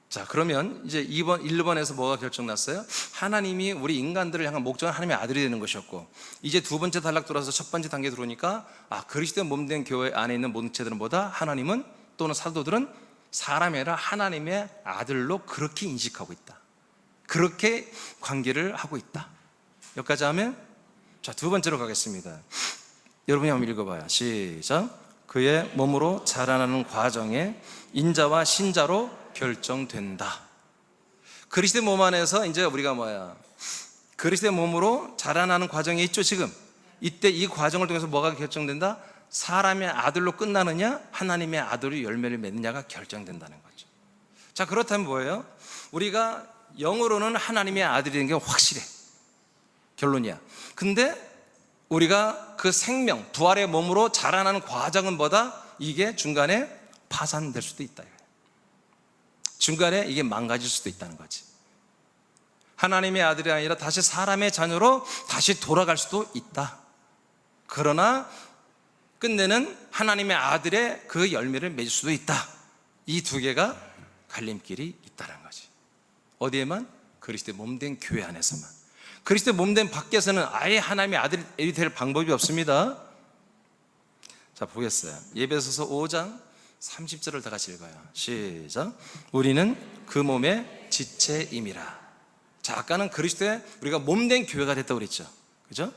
자, 그러면 이제 1번에서 뭐가 결정났어요? 하나님이 우리 인간들을 향한 목적은 하나님의 아들이 되는 것이었고, 이제 두 번째 단락 돌아서 첫 번째 단계에 들어오니까 그리스도의 몸된 교회 안에 있는 모든 체들은 뭐다? 하나님은, 또는 사도들은 사람이 아니라 하나님의 아들로 그렇게 인식하고 있다, 그렇게 관계를 하고 있다. 여기까지 하면, 자, 두 번째로 가겠습니다. 여러분이 한번 읽어봐요. 시작. 그의 몸으로 자라나는 과정에 인자와 신자로 결정된다. 그리스도의 몸 안에서 이제 우리가 그리스도의 몸으로 자라나는 과정이 있죠. 지금 이때 이 과정을 통해서 뭐가 결정된다? 사람의 아들로 끝나느냐, 하나님의 아들이 열매를 맺느냐가 결정된다는 거죠. 자, 그렇다면 뭐예요? 우리가 영으로는 하나님의 아들이 된 게 확실해. 결론이야. 근데 우리가 그 생명, 부활의 몸으로 자라나는 과정은 뭐다? 이게 중간에 파산될 수도 있다. 중간에 이게 망가질 수도 있다는 거지. 하나님의 아들이 아니라 다시 사람의 자녀로 다시 돌아갈 수도 있다. 그러나 끝내는 하나님의 아들의 그 열매를 맺을 수도 있다. 이 두 개가 갈림길이 있다는 거지. 어디에만? 그리스도의 몸된 교회 안에서만. 그리스도의 몸된 밖에서는 아예 하나님의 아들이 될 방법이 없습니다. 자, 보겠어요. 에베소서 5장 30절을 다 같이 읽어요. 시작. 우리는 그 몸의 지체임이라. 자, 아까는 그리스도의 우리가 몸된 교회가 됐다고 그랬죠. 그죠?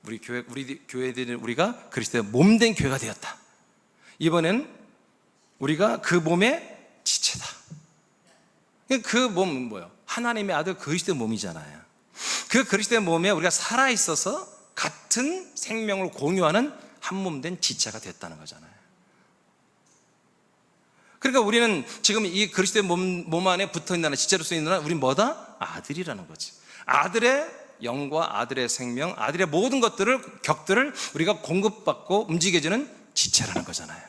우리 교회들은 우리가 그리스도의 몸된 교회가 되었다. 이번엔 우리가 그 몸의 지체다. 그 몸은 뭐예요? 하나님의 아들 그리스도의 몸이잖아요. 그 그리스도의 몸에 우리가 살아있어서 같은 생명을 공유하는 한 몸 된 지체가 됐다는 거잖아요. 그러니까 우리는 지금 이 그리스도의 몸 안에 붙어있는 지체로서 있는 한 우리는 뭐다? 아들이라는 거지. 아들의 영과 아들의 생명, 아들의 모든 격들을 우리가 공급받고 움직여지는 지체라는 거잖아요.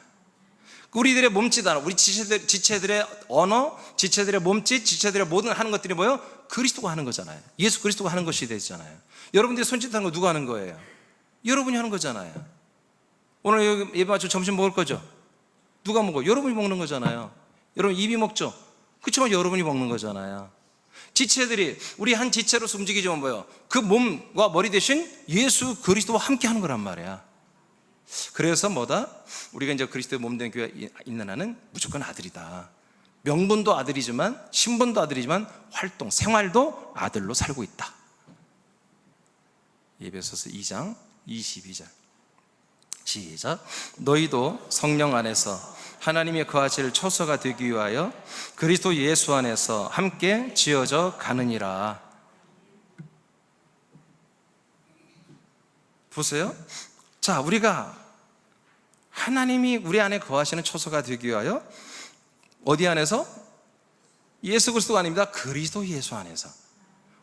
우리들의 몸짓 하나, 우리 지체들의 언어, 지체들의 몸짓, 지체들의 모든 하는 것들이 뭐예요? 그리스도가 하는 거잖아요. 예수 그리스도가 하는 것이 되잖아요. 여러분들이 손짓하는 거 누가 하는 거예요? 여러분이 하는 거잖아요. 오늘 여기 예배 마치고 점심 먹을 거죠? 누가 먹어? 여러분이 먹는 거잖아요. 여러분 입이 먹죠? 그렇지만 여러분이 먹는 거잖아요. 지체들이 우리 한 지체로서 움직이지만 뭐예요? 그 몸과 머리 대신 예수 그리스도와 함께 하는 거란 말이야. 그래서 뭐다? 우리가 이제 그리스도의 몸된 교회에 있는 한은 무조건 아들이다. 명분도 아들이지만, 신분도 아들이지만, 활동, 생활도 아들로 살고 있다. 에베소서 2장 22절 시작. 너희도 성령 안에서 하나님의 거하실 처소가 되기 위하여 그리스도 예수 안에서 함께 지어져 가느니라. 보세요. 자, 우리가 하나님이 우리 안에 거하시는 처소가 되기 위하여 어디 안에서? 예수 그리스도가 아닙니다. 그리스도 예수 안에서.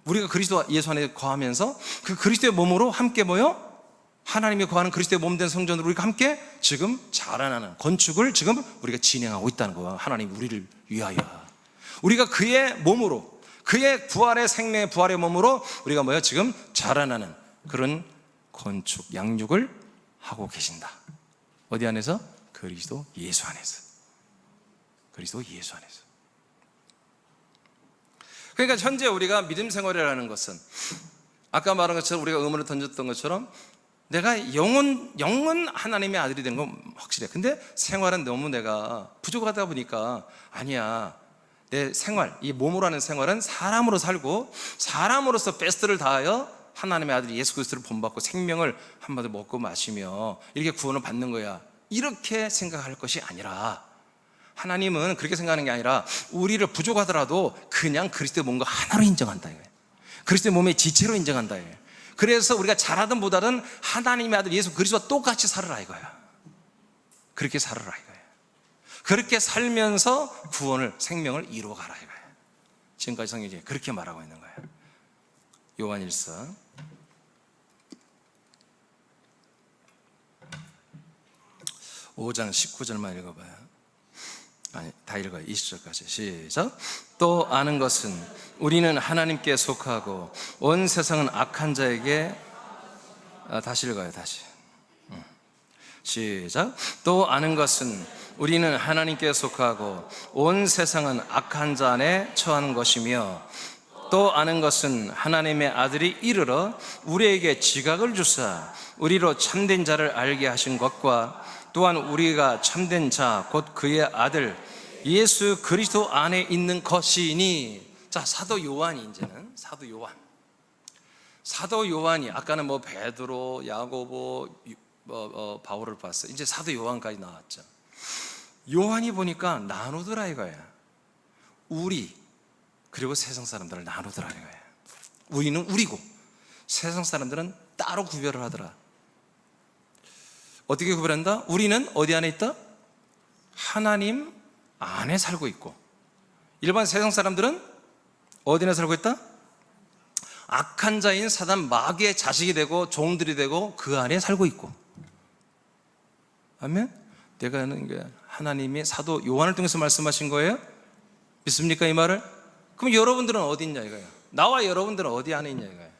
우리가 그리스도 예수 안에 거하면서 그 그리스도의 몸으로 함께 모여 하나님이 거하는 그리스도의 몸된 성전으로 우리가 함께 지금 자라나는 건축을 지금 우리가 진행하고 있다는 거야. 하나님 우리를 위하여. 우리가 그의 몸으로, 그의 부활의 생명의 부활의 몸으로 우리가 뭐야? 지금 자라나는 그런 건축, 양육을 하고 계신다. 어디 안에서? 그리스도 예수 안에서. 그리스도 예수 안에서. 그러니까 현재 우리가 믿음 생활이라는 것은 아까 말한 것처럼 우리가 의문을 던졌던 것처럼 내가 영은 하나님의 아들이 되는 건 확실해. 근데 생활은 너무 내가 부족하다 보니까 아니야. 내 생활, 이 몸으로 하는 생활은 사람으로 살고 사람으로서 베스트를 다하여 하나님의 아들 예수 그리스도를 본받고 생명을 한마디 먹고 마시며 이렇게 구원을 받는 거야. 이렇게 생각할 것이 아니라 하나님은 그렇게 생각하는 게 아니라 우리를 부족하더라도 그냥 그리스도의 몸과 하나로 인정한다 이거예요. 그리스도의 몸의 지체로 인정한다 이거예요. 그래서 우리가 잘하든 못하든 하나님의 아들 예수 그리스도와 똑같이 살아라 이거야. 그렇게 살아라 이거야. 그렇게 살면서 구원을, 생명을 이루어가라 이거야. 지금까지 성경이 그렇게 말하고 있는 거야. 요한일서 5장 19절만 읽어봐요. 아니, 다 읽어요. 20절까지 시작. 또 아는 것은 우리는 하나님께 속하고 온 세상은 악한 자에게 다시 읽어요. 다시 시작. 또 아는 것은 우리는 하나님께 속하고 온 세상은 악한 자 안에 처한 것이며 또 아는 것은 하나님의 아들이 이르러 우리에게 지각을 주사 우리로 참된 자를 알게 하신 것과 또한 우리가 참된 자 곧 그의 아들 예수 그리스도 안에 있는 것이니. 자, 사도 요한이 이제는 사도 요한이 아까는 뭐 베드로, 야고보, 바울을 봤어요. 이제 사도 요한까지 나왔죠. 요한이 보니까 나누더라 이거야. 우리 그리고 세상 사람들을 나누더라 이거야. 우리는 우리고 세상 사람들은 따로 구별을 하더라. 어떻게 구별한다? 우리는 어디 안에 있다? 하나님 안에 살고 있고, 일반 세상 사람들은 어디 안에 살고 있다? 악한 자인 사단 마귀의 자식이 되고 종들이 되고 그 안에 살고 있고. 아멘? 내가 하는 게 하나님이 사도 요한을 통해서 말씀하신 거예요? 믿습니까 이 말을? 그럼 여러분들은 어디 있냐 이거예요. 나와 여러분들은 어디 안에 있냐 이거예요.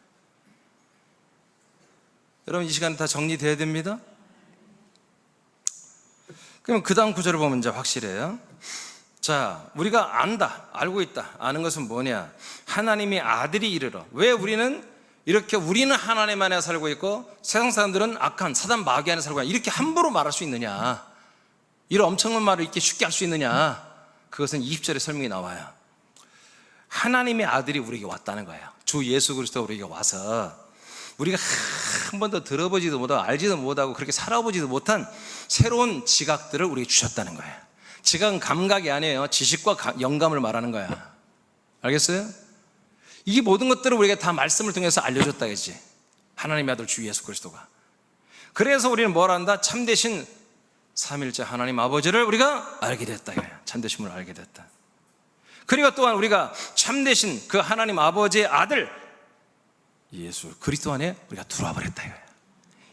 여러분 이 시간에 다 정리돼야 됩니다. 그럼 그 다음 구절을 보면 이제 확실해요. 자, 우리가 안다, 알고 있다. 아는 것은 뭐냐? 하나님이 아들이 이르러. 왜 우리는 이렇게 우리는 하나님 안에 살고 있고 세상 사람들은 악한 사단 마귀 안에 살고 있냐? 이렇게 함부로 말할 수 있느냐? 이런 엄청난 말을 이렇게 쉽게 할 수 있느냐? 그것은 20절에 설명이 나와요. 하나님의 아들이 우리에게 왔다는 거예요. 주 예수 그리스도가 우리에게 와서 우리가 한 번도 들어보지도 못하고 알지도 못하고 그렇게 살아보지도 못한 새로운 지각들을 우리에게 주셨다는 거예요. 지각은 감각이 아니에요. 지식과 영감을 말하는 거야. 알겠어요? 이 모든 것들을 우리에게 다 말씀을 통해서 알려줬다 그지. 하나님의 아들 주 예수 그리스도가. 그래서 우리는 뭘 한다? 참되신 삼일째 하나님 아버지를 우리가 알게 됐다. 참되심을 알게 됐다. 그리고 또한 우리가 참되신 그 하나님 아버지의 아들 예수 그리스도 안에 우리가 들어와 버렸다 이거예요.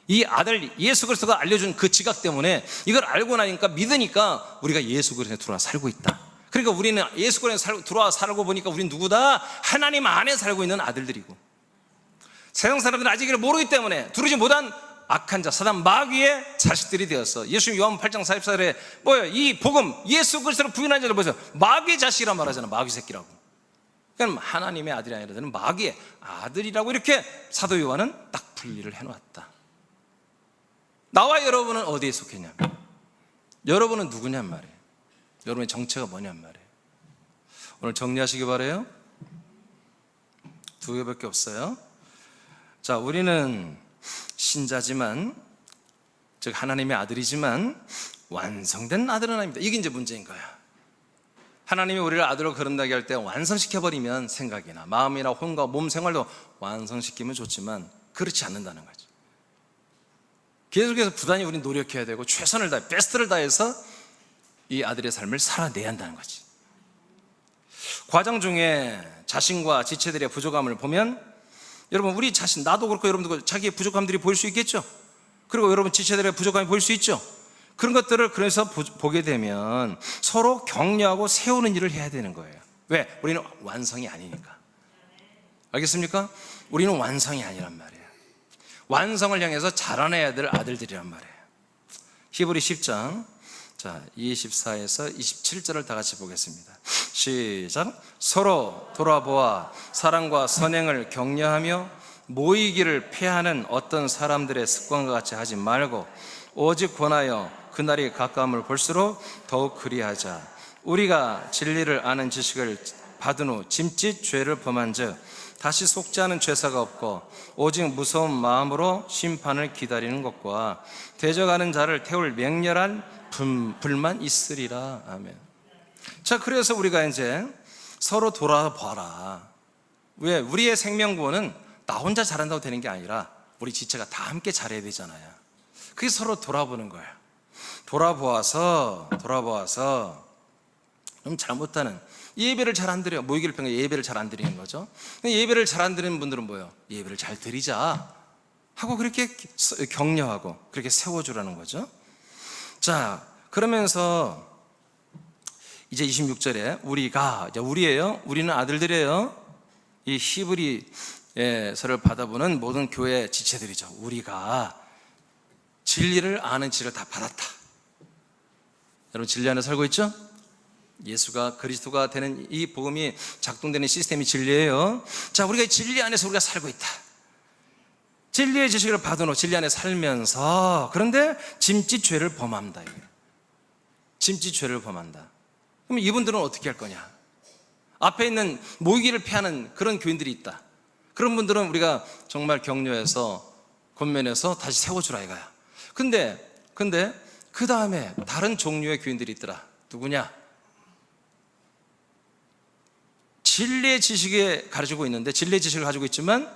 이 아들 예수 그리스도가 알려준 그 지각 때문에 이걸 알고 나니까 믿으니까 우리가 예수 그리스도에 들어와 살고 있다. 그러니까 우리는 예수 그리스도에 들어와 살고 보니까 우리는 누구다? 하나님 안에 살고 있는 아들들이고, 세상 사람들은 아직 이걸 모르기 때문에 두르지 못한 악한 자 사단 마귀의 자식들이 되었어. 예수님 요한 8장 44절에 뭐예요? 이 복음 예수 그리스도를 부인한 자들 보세요. 마귀의 자식이란 말하잖아. 마귀 새끼라고. 그럼 하나님의 아들이 아니라 마귀의 아들이라고 이렇게 사도 요한은 딱 분리를 해놓았다. 나와 여러분은 어디에 속했냐면, 여러분은 누구냔 말이에요. 여러분의 정체가 뭐냔 말이에요. 오늘 정리하시기 바라요. 두 개밖에 없어요. 자, 우리는 신자지만, 즉 하나님의 아들이지만 완성된 아들은 아닙니다. 이게 이제 문제인 거야. 하나님이 우리를 아들로 거듭나게 할 때 완성시켜버리면 생각이나 마음이나 혼과 몸 생활도 완성시키면 좋지만 그렇지 않는다는 거죠. 계속해서 부단히 우리는 노력해야 되고 최선을 다해 베스트를 다해서 이 아들의 삶을 살아내야 한다는 거지. 과정 중에 자신과 지체들의 부족함을 보면, 여러분 우리 자신, 나도 그렇고 여러분도 그렇고 자기의 부족함들이 보일 수 있겠죠. 그리고 여러분 지체들의 부족함이 보일 수 있죠. 그런 것들을 그래서 보게 되면 서로 격려하고 세우는 일을 해야 되는 거예요. 왜? 우리는 완성이 아니니까. 알겠습니까? 우리는 완성이 아니란 말이에요. 완성을 향해서 자라나야 될 아들들이란 말이에요. 히브리 10장 24에서 27절을 다 같이 보겠습니다. 시작. 서로 돌아보아 사랑과 선행을 격려하며 모이기를 패하는 어떤 사람들의 습관과 같이 하지 말고 오직 권하여 그날이 가까움을 볼수록 더욱 그리하자. 우리가 진리를 아는 지식을 받은 후 짐짓 죄를 범한 즉 다시 속지 않은 죄사가 없고 오직 무서운 마음으로 심판을 기다리는 것과 대적하는 자를 태울 맹렬한 불만 있으리라. 아멘. 자, 그래서 우리가 이제 서로 돌아봐라. 왜? 우리의 생명구원은 나 혼자 잘한다고 되는 게 아니라 우리 지체가 다 함께 잘해야 되잖아요. 그게 서로 돌아보는 거예요. 돌아보아서 그럼 잘못하는, 예배를 잘 안 드려요. 모이기를 평해 예배를 잘 안 드리는 거죠. 예배를 잘 안 드리는 분들은 뭐예요? 예배를 잘 드리자 하고 그렇게 격려하고 그렇게 세워주라는 거죠. 자, 그러면서 이제 26절에 우리예요. 우리는 아들들이에요. 이 히브리서를 받아보는 모든 교회 지체들이죠. 우리가 진리를 아는 지를 다 받았다. 여러분 진리 안에 살고 있죠? 예수가 그리스도가 되는 이 복음이 작동되는 시스템이 진리예요. 자, 우리가 진리 안에서 우리가 살고 있다. 진리의 지식을 받은 후 진리 안에 살면서, 그런데 짐짓 죄를 범한다. 짐짓 죄를 범한다. 그럼 이분들은 어떻게 할 거냐? 앞에 있는 모이기를 패하는 그런 교인들이 있다. 그런 분들은 우리가 정말 격려해서 권면해서 다시 세워주라 이거야. 근데 그 다음에 다른 종류의 교인들이 있더라. 누구냐? 진리의 지식에 가지고 있는데, 진리의 지식을 가지고 있지만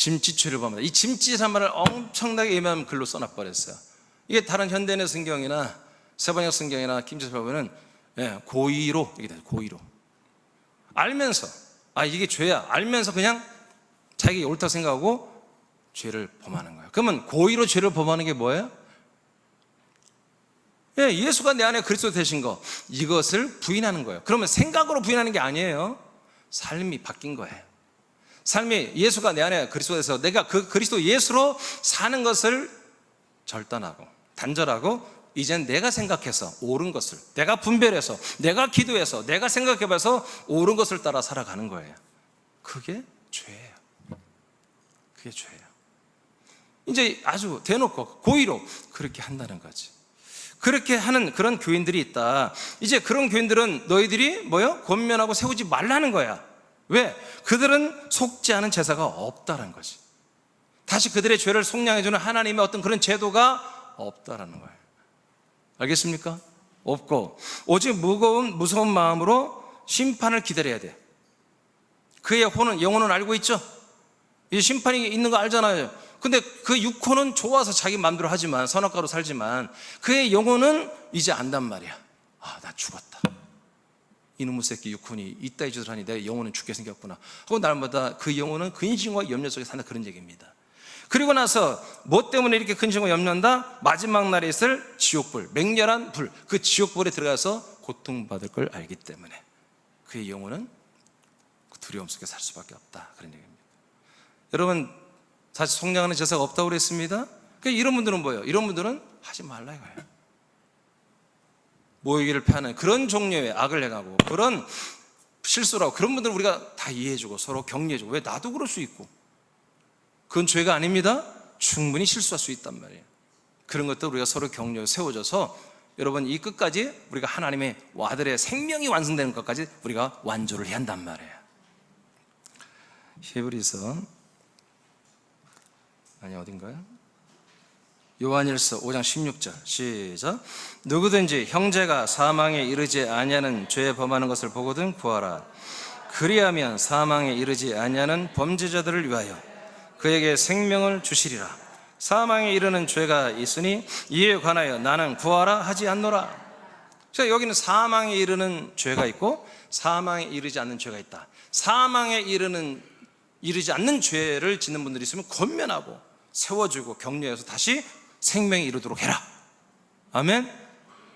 짐짓죄를 범한다. 이 짐짓이란 말을 엄청나게 예민한 글로 써놔버렸어요. 이게 다른 현대인의 성경이나 세번역 성경이나 킹제스 바이블은 고의로 이게 돼요. 고의로 알면서 이게 죄야 알면서 그냥 자기 옳다고 생각하고 죄를 범하는 거예요. 그러면 고의로 죄를 범하는 게 뭐예요? 예수가 내 안에 그리스도 되신 거 이것을 부인하는 거예요. 그러면 생각으로 부인하는 게 아니에요. 삶이 바뀐 거예요. 삶이 예수가 내 안에 그리스도에서 내가 그 그리스도 예수로 사는 것을 절단하고 단절하고 이젠 내가 생각해서 옳은 것을 내가 분별해서 내가 기도해서 내가 생각해봐서 옳은 것을 따라 살아가는 거예요. 그게 죄예요. 그게 죄예요. 이제 아주 대놓고 고의로 그렇게 한다는 거지. 그렇게 하는 그런 교인들이 있다. 이제 그런 교인들은 너희들이 뭐요? 권면하고 세우지 말라는 거야. 왜? 그들은 속지 않은 제사가 없다는 거지. 다시 그들의 죄를 속량해주는 하나님의 어떤 그런 제도가 없다라는 거예요. 알겠습니까? 없고 오직 무서운 마음으로 심판을 기다려야 돼. 그의 영혼은 알고 있죠? 이 심판이 있는 거 알잖아요. 근데 그 육혼은 좋아서 자기 마음대로 하지만 선악과로 살지만 그의 영혼은 이제 안단 말이야. 나 죽었다. 이놈의 새끼 육혼이 이따위 짓을 하니 내 영혼은 죽게 생겼구나 하고 날마다 그 영혼은 근심과 염려 속에 산다, 그런 얘기입니다. 그리고 나서 뭐 때문에 이렇게 근심과 염려한다? 마지막 날에 있을 지옥불, 맹렬한 불, 그 지옥불에 들어가서 고통받을 걸 알기 때문에 그의 영혼은 두려움 속에 살 수밖에 없다, 그런 얘기입니다. 여러분, 사실 속량하는 제사가 없다고 그랬습니다. 그러니까 이런 분들은 뭐예요? 이런 분들은 하지 말라 이거예요. 모이기를 패하는 그런 종류의 악을 행하고 그런 실수라고 그런 분들은 우리가 다 이해해주고 서로 격려해주고, 왜 나도 그럴 수 있고, 그건 죄가 아닙니다. 충분히 실수할 수 있단 말이에요. 그런 것도 우리가 서로 격려 세워줘서 여러분 이 끝까지 우리가 하나님의 아들의 생명이 완성되는 것까지 우리가 완조를 해야 한단 말이에요. 히브리서 어딘가요? 요한일서 5장 16절 시작. 누구든지 형제가 사망에 이르지 아니하는 죄에 범하는 것을 보거든 구하라. 그리하면 사망에 이르지 아니하는 범죄자들을 위하여 그에게 생명을 주시리라. 사망에 이르는 죄가 있으니 이에 관하여 나는 구하라 하지 않노라. 자, 여기는 사망에 이르는 죄가 있고 사망에 이르지 않는 죄가 있다. 사망에 이르지 않는 죄를 짓는 분들이 있으면 권면하고 세워주고 격려해서 다시 생명에 이르도록 해라. 아멘.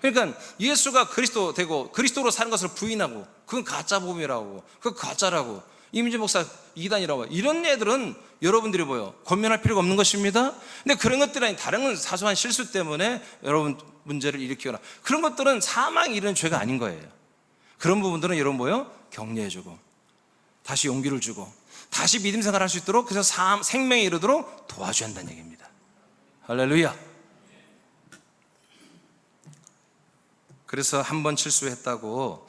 그러니까 예수가 그리스도 되고 그리스도로 사는 것을 부인하고 그건 가짜 복음이라고, 그건 가짜라고, 이민재 목사 이단이라고, 이런 애들은 여러분들이 권면할 필요가 없는 것입니다. 근데 그런 것들이 아닌 다른 사소한 실수 때문에 여러분 문제를 일으키거나 그런 것들은 사망에 이르는 죄가 아닌 거예요. 그런 부분들은 여러분 격려해주고 다시 용기를 주고 다시 믿음 생활할 수 있도록, 그래서 생명에 이르도록 도와줘야 한다는 얘기입니다. 할렐루야. 그래서 한 번 실수했다고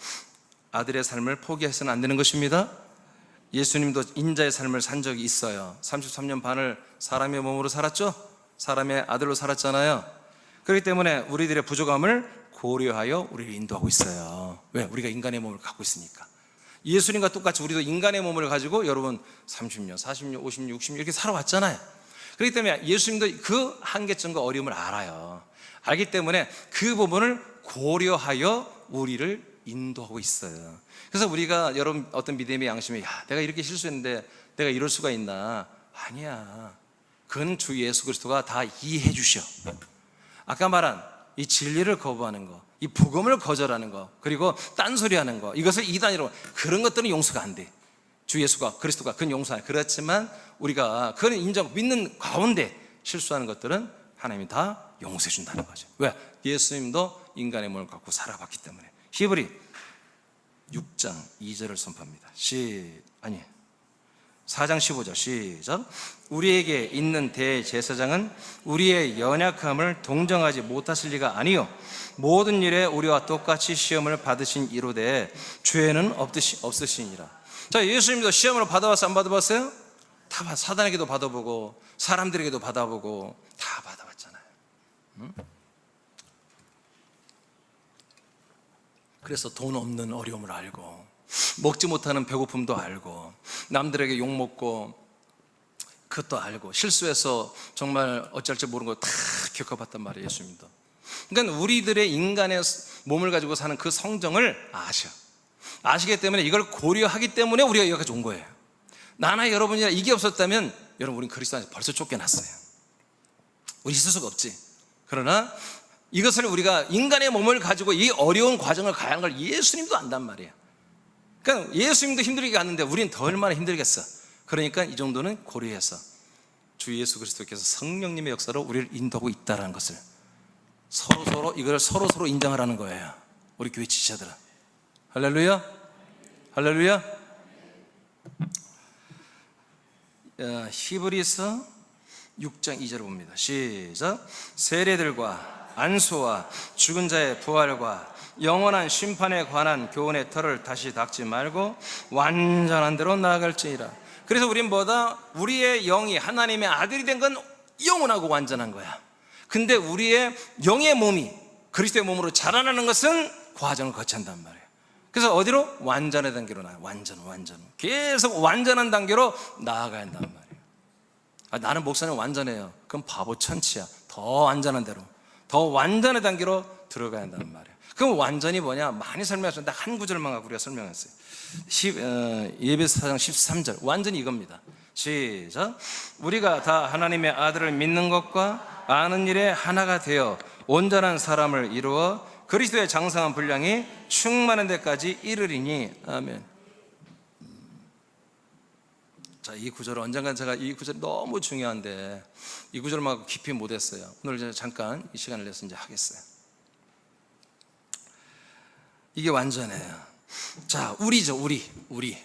아들의 삶을 포기해서는 안 되는 것입니다. 예수님도 인자의 삶을 산 적이 있어요. 33년 반을 사람의 몸으로 살았죠. 사람의 아들로 살았잖아요. 그렇기 때문에 우리들의 부족함을 고려하여 우리를 인도하고 있어요. 왜? 우리가 인간의 몸을 갖고 있으니까. 예수님과 똑같이 우리도 인간의 몸을 가지고 여러분 30년, 40년, 50년, 60년 이렇게 살아왔잖아요. 그렇기 때문에 예수님도 그 한계점과 어려움을 알아요. 알기 때문에 그 부분을 고려하여 우리를 인도하고 있어요. 그래서 우리가 여러분 어떤 믿음의 양심에 내가 이렇게 실수했는데 내가 이럴 수가 있나? 아니야. 그건 주 예수 그리스도가 다 이해해 주셔. 아까 말한 이 진리를 거부하는 거, 이 복음을 거절하는 거, 그리고 딴소리하는 거, 이것을 이단이라고, 그런 것들은 용서가 안 돼. 주 예수가 그리스도가 그건 용서 안 해. 그렇지만 우리가 그건 믿는 가운데 실수하는 것들은 하나님이 다 용서해 준다는 거죠. 왜? 예수님도 인간의 몸을 갖고 살아봤기 때문에. 히브리 6장 2절을 선포합니다. 4장 15절 시작. 우리에게 있는 대제사장은 우리의 연약함을 동정하지 못하실 리가 아니요 모든 일에 우리와 똑같이 시험을 받으신 이로되 죄는 없으시니라. 자, 예수님도 시험을 받아봤어요? 안 받아봤어요? 다 사단에게도 받아보고 사람들에게도 받아보고 다 받아봤잖아요. 그래서 돈 없는 어려움을 알고 먹지 못하는 배고픔도 알고 남들에게 욕먹고 그것도 알고 실수해서 정말 어찌할지 모르는 거 다 겪어봤단 말이에요. 예수님도. 그러니까 우리들의 인간의 몸을 가지고 사는 그 성정을 아시기 때문에 이걸 고려하기 때문에 우리가 여기까지 온 거예요. 나나 여러분이나 이게 없었다면 여러분 우린 그리스도 안에서 벌써 쫓겨났어요. 우리 있을 수가 없지. 그러나 이것을 우리가 인간의 몸을 가지고 이 어려운 과정을 가야 하는 걸 예수님도 안단 말이에요. 그러니까 예수님도 힘들게 갔는데 우린 더 얼마나 힘들겠어. 그러니까 이 정도는 고려해서 주 예수 그리스도께서 성령님의 역사로 우리를 인도하고 있다는 것을 이걸 서로 인정하라는 거예요. 우리 교회 지체들은. 할렐루야. 할렐루야. 히브리서 6장 2절을 봅니다. 시작. 세례들과 안수와 죽은 자의 부활과 영원한 심판에 관한 교훈의 털을 다시 닦지 말고 완전한 대로 나아갈지니라. 그래서 우린 우리의 영이 하나님의 아들이 된 건 영원하고 완전한 거야. 근데 우리의 영의 몸이 그리스도의 몸으로 자라나는 것은 과정을 거쳐야 한단 말이에요. 그래서 어디로? 완전의 단계로 완전 계속 완전한 단계로 나아가야 한단 말이에요. 나는 목사님 완전해요. 그럼 바보 천치야. 더 완전한 대로, 더 완전의 단계로 들어가야 한단 말이에요. 그럼 완전히 뭐냐? 많이 설명하셨는데 한 구절만 갖고 우리가 설명했어요. 예배서 4장 13절 완전히 이겁니다. 시작. 우리가 다 하나님의 아들을 믿는 것과 아는 일에 하나가 되어 온전한 사람을 이루어 그리스도의 장성한 분량이 충만한 데까지 이르리니. 아멘. 자, 이 구절은 언젠간 제가 이 구절이 너무 중요한데 이 구절만 깊이 못했어요. 오늘 제가 잠깐 이 시간을 내서 이제 하겠어요. 이게 완전해요. 자, 우리죠. 우리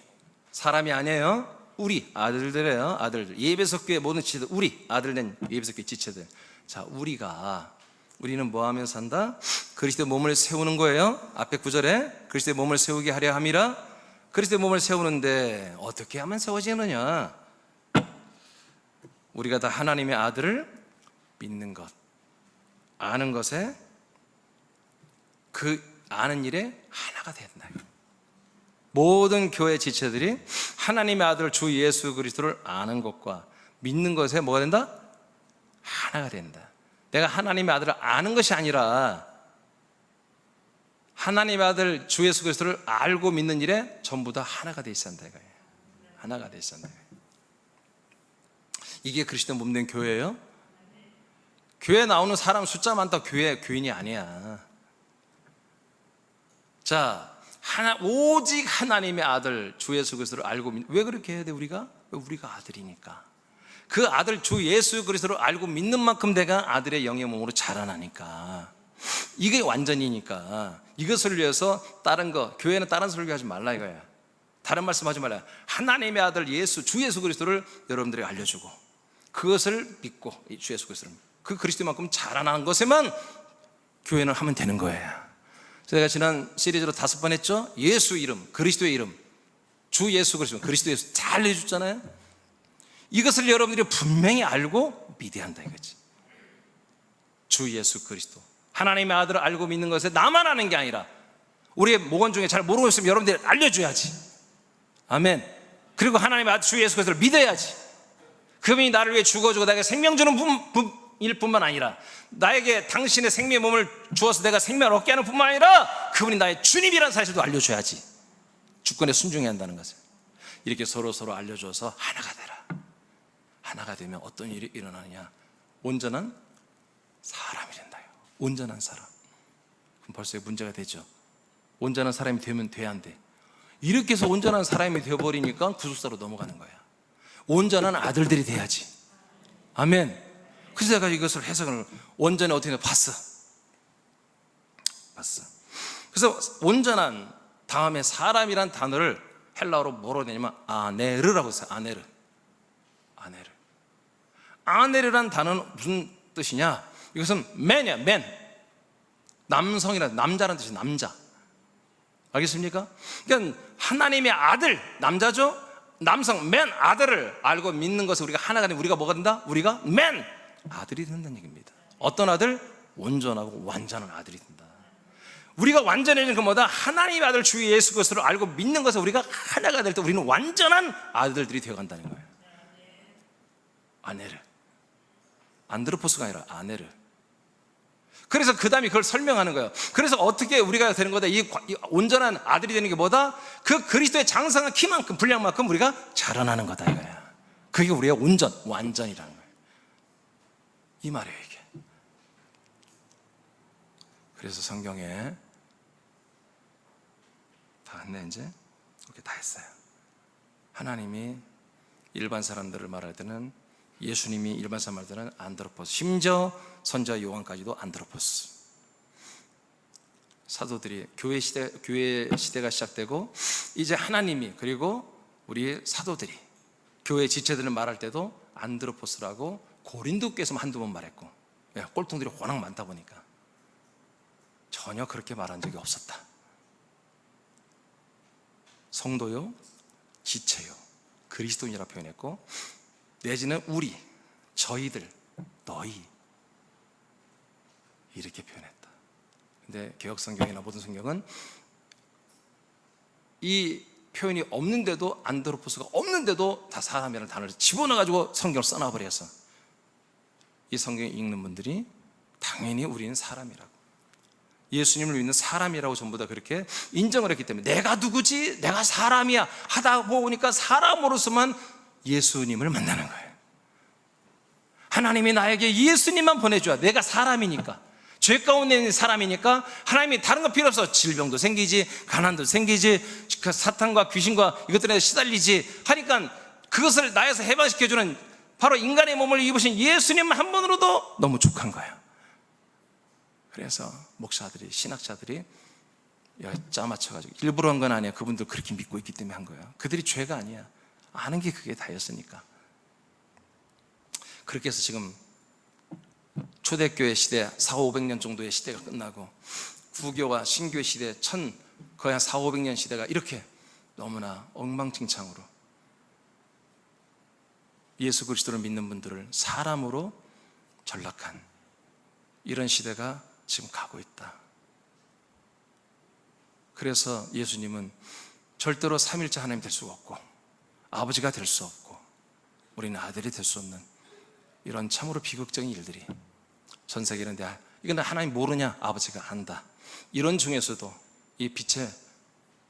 사람이 아니에요. 우리 아들들이에요. 아들들. 예배석 교회 모든 지체들, 우리 아들된 예배석 교회 지체들. 자, 우리는 뭐 하면서 산다? 그리스도의 몸을 세우는 거예요. 앞에 구절에 그리스도의 몸을 세우게 하려 함이라. 그리스도의 몸을 세우는데 어떻게 하면 세워지느냐? 우리가 다 하나님의 아들을 믿는 것, 아는 것에, 그 아는 일에 하나가 된다. 모든 교회 지체들이 하나님의 아들 주 예수 그리스도를 아는 것과 믿는 것에 뭐가 된다? 하나가 된다. 내가 하나님의 아들을 아는 것이 아니라 하나님의 아들 주 예수 그리스도를 알고 믿는 일에 전부 다 하나가 돼 있어야 한다 이거예요. 하나가 돼 있어야 한다. 이게 그리스도 몸된 교회예요? 교회 나오는 사람 숫자 많다고 교인이 아니야. 자, 오직 하나님의 아들 주 예수 그리스도를 알고 왜 그렇게 해야 돼? 우리가 아들이니까. 그 아들 주 예수 그리스도를 알고 믿는 만큼 내가 아들의 영의 몸으로 자라나니까. 이게 완전이니까. 이것을 위해서 다른 거, 교회는 다른 설교하지 말라 이거야. 다른 말씀하지 말라. 하나님의 아들 주 예수 그리스도를 여러분들에게 알려주고 그것을 믿고 주 예수 그리스도를 그 그리스도만큼 자라나는 것에만 교회는 하면 되는 거예요. 제가 지난 시리즈로 5번 했죠. 예수 이름, 그리스도의 이름, 주 예수 그리스도, 그리스도 예수 잘 해줬잖아요. 이것을 여러분들이 분명히 알고 믿어야 한다 이거지. 주 예수 그리스도, 하나님의 아들을 알고 믿는 것에 나만 아는 게 아니라 우리의 목원 중에 잘 모르고 있으면 여러분들이 알려줘야지. 아멘. 그리고 하나님의 아들 주 예수 그리스도를 믿어야지. 그분이 나를 위해 죽어주고 나에게 생명 주는 일 뿐만 아니라 나에게 당신의 생명의 몸을 주어서 내가 생명을 얻게 하는 뿐만 아니라 그분이 나의 주님이라는 사실도 알려줘야지. 주권에 순종해야 한다는 것을 이렇게 서로 알려줘서 하나가 되라. 하나가 되면 어떤 일이 일어나느냐? 온전한 사람이 된다. 온전한 사람. 그럼 벌써 문제가 되죠. 온전한 사람이 되면 돼, 안 돼? 이렇게 해서 온전한 사람이 되어버리니까 구속사로 넘어가는 거야. 온전한 아들들이 돼야지. 아멘. 그래서 내가 이것을 해석을 온전히 어떻게 봤어. 그래서 온전한 다음에 사람이란 단어를 헬라어로 뭐로 되냐면 아네르라고 써요. 아네르란 단어는 무슨 뜻이냐? 이것은 맨이야, 맨. 남성이란 남자라는 뜻이 남자. 알겠습니까? 그러니까 하나님의 아들, 남자죠? 남성, 맨 아들을 알고 믿는 것을 우리가 하나가 되면 우리가 뭐가 된다? 우리가 맨 아들이 된다는 얘기입니다. 어떤 아들? 온전하고 완전한 아들이 된다. 우리가 완전해지는 그 뭐다? 하나님의 아들 주 예수 그리스도를 알고 믿는 것을 우리가 하나가 될 때 우리는 완전한 아들들이 되어간다는 거예요. 아내르. 안드로포스가 아니라 아내르. 그래서 그 다음에 그걸 설명하는 거예요. 그래서 어떻게 우리가 되는 거다? 이 온전한 아들이 되는 게 뭐다? 그 그리스도의 장성한 키만큼, 분량만큼 우리가 자라나는 거다 이거야. 그게 우리의 온전, 완전이라는 거예요. 이 말이에요 이게. 그래서 성경에 다 했네 이제? 이렇게 다 했어요. 하나님이 일반 사람들을 말할 때는, 예수님이 일반 사람 말할 때는 안드로포스, 심지어 선지자 요한까지도 안드로포스. 사도들이 교회 시대가 시작되고 이제 하나님이, 그리고 우리 사도들이 교회 지체들을 말할 때도 안드로포스라고 고린도께서만 한두 번 말했고, 꼴통들이 워낙 많다 보니까 전혀 그렇게 말한 적이 없었다. 성도요, 지체요, 그리스도인이라 표현했고, 내지는 우리, 저희들, 너희 이렇게 표현했다. 근데 개역 성경이나 모든 성경은 이 표현이 없는데도, 안드로포스가 없는데도 다 사람이라는 단어를 집어넣어가지고 성경을 써놔버려서 이 성경을 읽는 분들이 당연히 우리는 사람이라고, 예수님을 믿는 사람이라고 전부 다 그렇게 인정을 했기 때문에, 내가 누구지? 내가 사람이야 하다 보니까 사람으로서만 예수님을 만나는 거예요. 하나님이 나에게 예수님만 보내줘야, 내가 사람이니까, 죄 가운데 있는 사람이니까 하나님이 다른 거 필요 없어. 질병도 생기지, 가난도 생기지, 그 사탄과 귀신과 이것들에 시달리지 하니까 그것을 나에서 해방시켜주는 바로 인간의 몸을 입으신 예수님 한 분으로도 너무 족한 거예요. 그래서 목사들이, 신학자들이 짜맞춰가지고, 일부러 한 건 아니야. 그분들 그렇게 믿고 있기 때문에 한 거예요. 그들이 죄가 아니야. 아는 게 그게 다였으니까. 그렇게 해서 지금 초대교회 시대 400~500년 정도의 시대가 끝나고 구교와 신교의 시대 거의 한 400~500년 시대가 이렇게 너무나 엉망진창으로 예수 그리스도를 믿는 분들을 사람으로 전락한 이런 시대가 지금 가고 있다. 그래서 예수님은 절대로 삼일째 하나님 될 수가 없고, 아버지가 될 수 없고, 우리는 아들이 될 수 없는 이런 참으로 비극적인 일들이 전 세계에 있는데, 이건 하나님 모르냐? 아버지가 안다. 이런 중에서도 이 빛의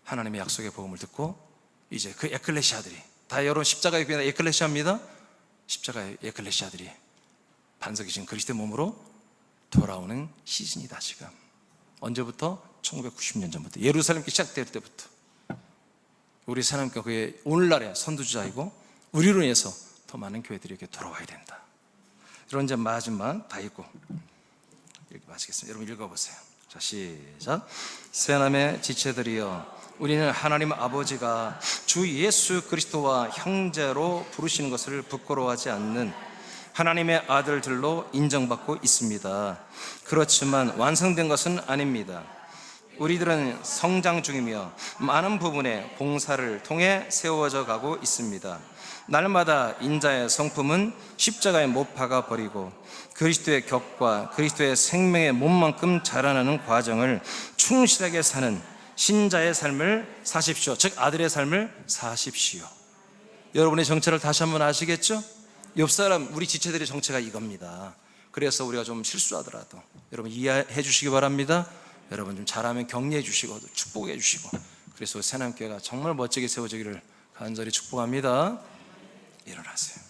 하나님의 약속의 복음을 듣고 이제 그 에클레시아들이, 다 여러분 십자가의 교회는 에클레시아입니다. 십자가의 에클레시아들이 반석이 진 그리스도의 몸으로 돌아오는 시즌이다. 지금 언제부터? 1990년 전부터, 예루살렘 시작될 때부터 우리 하나님께 오늘날의 선두주자이고 우리로 인해서 더 많은 교회들이 이렇게 돌아와야 된다. 여러분 이제 마지막 다 읽고 이렇게 마치겠습니다. 여러분 읽어보세요. 자, 시작. 새하나님의 지체들이여, 우리는 하나님 아버지가 주 예수 그리스도와 형제로 부르시는 것을 부끄러워하지 않는 하나님의 아들들로 인정받고 있습니다. 그렇지만 완성된 것은 아닙니다. 우리들은 성장 중이며 많은 부분의 봉사를 통해 세워져 가고 있습니다. 날마다 인자의 성품은 십자가에 못 박아 버리고 그리스도의 격과 그리스도의 생명의 몸만큼 자라나는 과정을 충실하게 사는 신자의 삶을 사십시오. 즉 아들의 삶을 사십시오. 여러분의 정체를 다시 한번 아시겠죠? 옆 사람, 우리 지체들의 정체가 이겁니다. 그래서 우리가 좀 실수하더라도 여러분 이해해 주시기 바랍니다. 여러분 좀 잘하면 격려해 주시고 축복해 주시고, 그래서 새하나님교회가 정말 멋지게 세워지기를 간절히 축복합니다. 일어나세요.